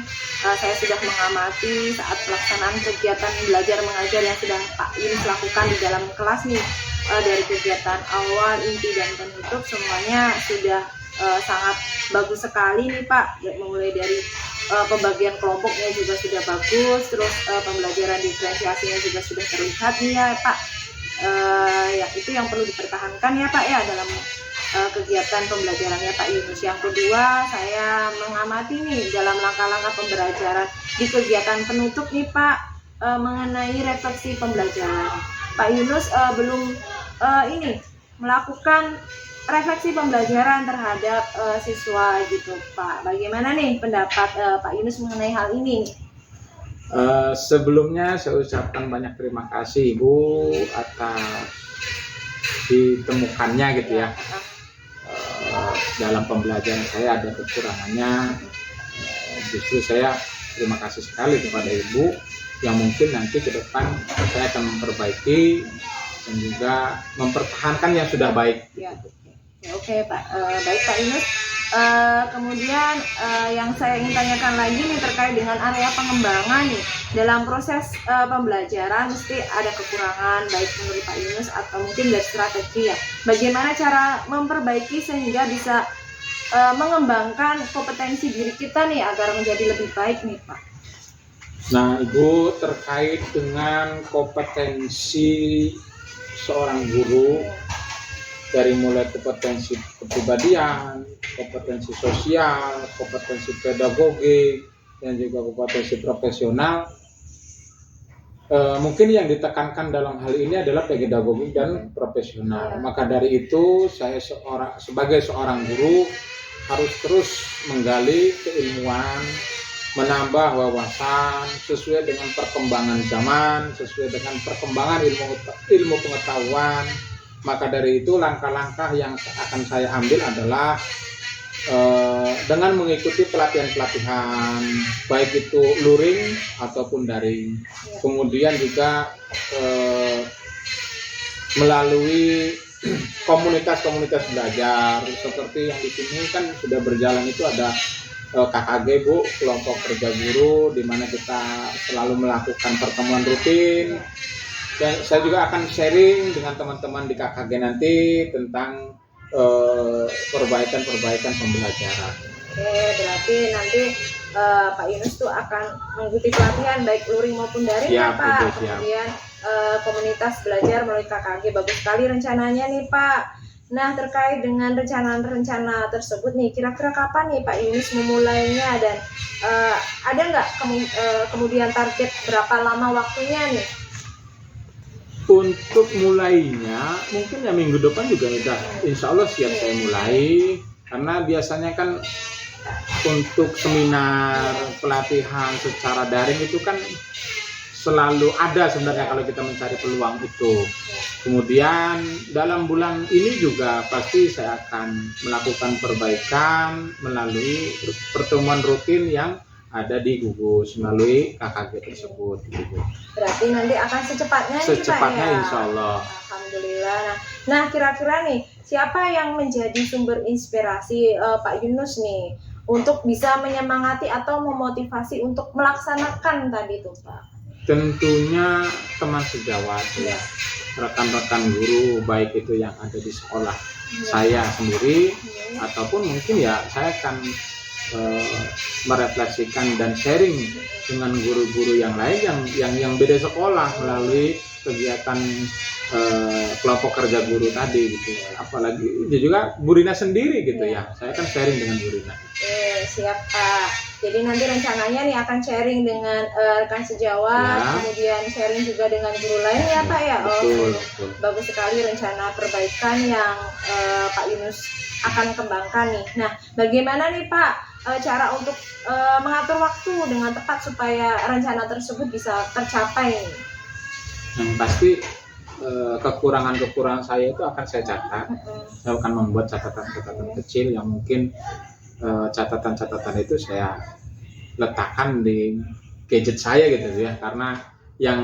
saya sudah mengamati saat pelaksanaan kegiatan belajar mengajar yang sedang Pak Yunus lakukan di dalam kelas nih, dari kegiatan awal, inti dan penutup semuanya sudah sangat bagus sekali nih Pak. Mulai dari pembagian kelompoknya juga sudah bagus, terus pembelajaran diferensiasinya juga sudah terlihat nih ya Pak. Ya itu yang perlu dipertahankan ya Pak ya dalam kegiatan pembelajarannya Pak Yunus. Yang kedua, saya mengamati nih dalam langkah-langkah pembelajaran di kegiatan penutup nih Pak, mengenai refleksi pembelajaran. Pak Yunus belum melakukan refleksi pembelajaran terhadap siswa gitu Pak. Bagaimana nih pendapat Pak Yunus mengenai hal ini? Sebelumnya saya ucapkan banyak terima kasih Ibu atas ditemukannya gitu ya. Dalam pembelajaran saya ada kekurangannya. Justru saya terima kasih sekali kepada Ibu yang mungkin nanti ke depan saya akan memperbaiki dan juga mempertahankan yang sudah baik. Ya. Oke Pak, baik Pak Yunus. Kemudian yang saya ingin tanyakan lagi nih terkait dengan area pengembangan nih dalam proses pembelajaran mesti ada kekurangan baik menurut Pak Yunus atau mungkin dari strategi ya. Bagaimana cara memperbaiki sehingga bisa mengembangkan kompetensi diri kita nih agar menjadi lebih baik nih Pak? Nah Ibu, terkait dengan kompetensi seorang guru, dari mulai kompetensi kepribadian, kompetensi sosial, kompetensi pedagogik, dan juga kompetensi profesional. Mungkin yang ditekankan dalam hal ini adalah pedagogik dan profesional. Maka dari itu saya sebagai seorang guru harus terus menggali keilmuan, menambah wawasan sesuai dengan perkembangan zaman, sesuai dengan perkembangan ilmu pengetahuan. Maka dari itu langkah-langkah yang akan saya ambil adalah dengan mengikuti pelatihan-pelatihan baik itu luring ataupun daring. Kemudian juga melalui komunitas-komunitas belajar seperti yang di sini kan sudah berjalan itu ada KKG Bu, kelompok kerja guru, di mana kita selalu melakukan pertemuan rutin. Dan saya juga akan sharing dengan teman-teman di KKG nanti tentang perbaikan pembelajaran. Oke, berarti nanti Pak Yunus tuh akan mengikuti pelatihan baik luring maupun daring ya Siap, Pak. Ibu, siap. Kemudian komunitas belajar melalui KKG, bagus sekali rencananya nih Pak. Nah, terkait dengan rencana-rencana tersebut nih, kira-kira kapan nih Pak Yunus memulainya dan ada nggak kemudian target berapa lama waktunya nih? Untuk mulainya mungkin ya minggu depan juga udah insya Allah siap saya mulai, karena biasanya kan untuk seminar pelatihan secara daring itu kan selalu ada sebenarnya kalau kita mencari peluang itu. Kemudian dalam bulan ini juga pasti saya akan melakukan perbaikan melalui pertemuan rutin yang ada di Gugus melalui KKG tersebut gitu. Berarti nanti akan secepatnya nih Pak Secepatnya ya? insya Allah. Alhamdulillah. Nah, kira-kira nih siapa yang menjadi sumber inspirasi Pak Yunus nih untuk bisa menyemangati atau memotivasi untuk melaksanakan tadi tuh Pak? Tentunya teman sejawat ya, rekan-rekan guru baik itu yang ada di sekolah saya sendiri ataupun mungkin ya saya akan merefleksikan dan sharing dengan guru-guru yang lain yang beda sekolah melalui kegiatan kelompok kerja guru tadi gitu. Apalagi dia juga Bu Rina sendiri gitu ya. Saya kan sharing dengan Bu Rina. Oke, siap Pak. Jadi nanti rencananya nih akan sharing dengan rekan sejawat, kemudian sharing juga dengan guru lain ya Pak ya. Betul, Oh, betul. bagus sekali rencana perbaikan yang Pak Yunus akan kembangkan nih. Nah, bagaimana nih Pak cara untuk mengatur waktu dengan tepat supaya rencana tersebut bisa tercapai nih? Yang pasti kekurangan-kekurangan saya itu akan saya catat. Saya akan membuat catatan-catatan kecil yang mungkin catatan-catatan itu saya letakkan di gadget saya gitu ya, karena yang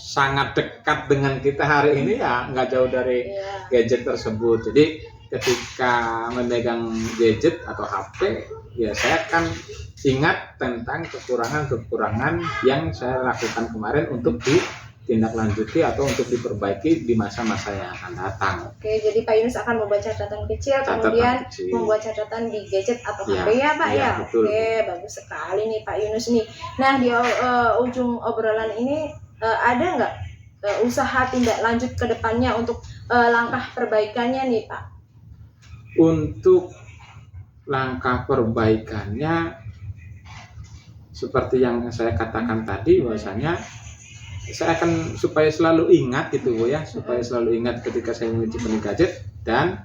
sangat dekat dengan kita hari ini ya nggak jauh dari gadget tersebut. Jadi ketika memegang gadget atau HP ya saya akan ingat tentang kekurangan-kekurangan yang saya lakukan kemarin untuk ditindaklanjuti atau untuk diperbaiki di masa-masa yang akan datang. Oke, jadi Pak Yunus akan membuat catatan kecil, kemudian membuat catatan di gadget atau HP ya Pak ya? Betul. Oke, bagus sekali nih Pak Yunus nih. Nah, di ujung obrolan ini ada nggak usaha tindak lanjut ke depannya untuk langkah perbaikannya nih Pak? Untuk langkah perbaikannya seperti yang saya katakan tadi, bahwasanya saya akan supaya selalu ingat gitu Bu ya, supaya selalu ingat ketika saya menciptakan gadget dan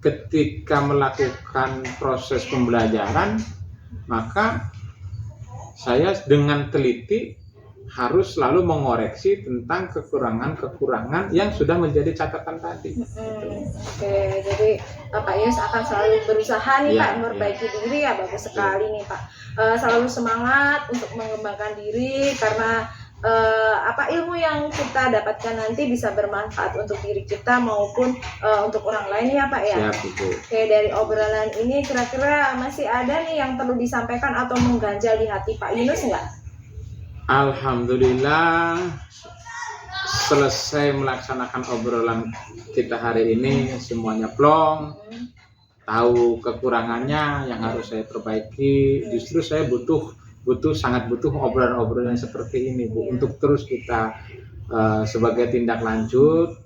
ketika melakukan proses pembelajaran maka saya dengan teliti harus selalu mengoreksi tentang kekurangan-kekurangan yang sudah menjadi catatan tadi. Oke, jadi Pak Yunus akan selalu berusaha nih Pak memperbaiki diri ya, bagus sekali nih Pak. Selalu semangat untuk mengembangkan diri karena ilmu yang kita dapatkan nanti bisa bermanfaat untuk diri kita maupun untuk orang lain ya Pak ya. Oke, dari obrolan ini kira-kira masih ada nih yang perlu disampaikan atau mengganjal di hati Pak Yunus nggak? Alhamdulillah selesai melaksanakan obrolan kita hari ini semuanya plong, tahu kekurangannya yang harus saya perbaiki. Justru saya sangat butuh obrolan-obrolan seperti ini Bu, untuk terus kita sebagai tindak lanjut.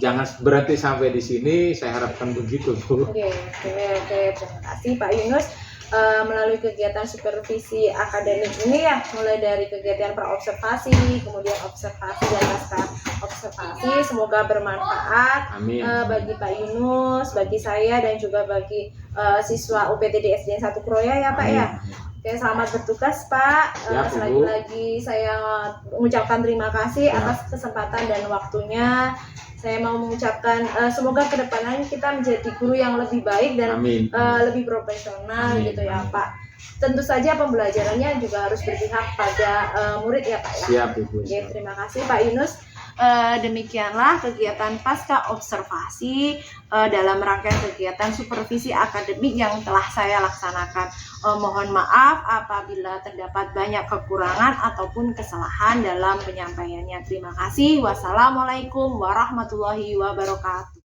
Jangan berhenti sampai di sini, saya harapkan begitu Bu. Oke, terima kasih Pak Yunus. Melalui kegiatan supervisi akademik ini ya, mulai dari kegiatan praobservasi, kemudian observasi dan pasca observasi, semoga bermanfaat bagi Pak Yunus, bagi saya dan juga bagi siswa UPTD SDN 1 Kroya ya Pak ya. Oke, selamat bertugas Pak. Lagi-lagi saya mengucapkan terima kasih atas kesempatan dan waktunya. Saya mau mengucapkan semoga kedepannya kita menjadi guru yang lebih baik dan lebih profesional gitu ya Pak. Tentu saja pembelajarannya juga harus berpihak pada murid ya Pak ya. Siap Ibu. Oke, terima kasih Pak Yunus. Demikianlah kegiatan pasca observasi dalam rangkaian kegiatan supervisi akademik yang telah saya laksanakan. Mohon maaf apabila terdapat banyak kekurangan ataupun kesalahan dalam penyampaiannya. Terima kasih. Wassalamualaikum warahmatullahi wabarakatuh.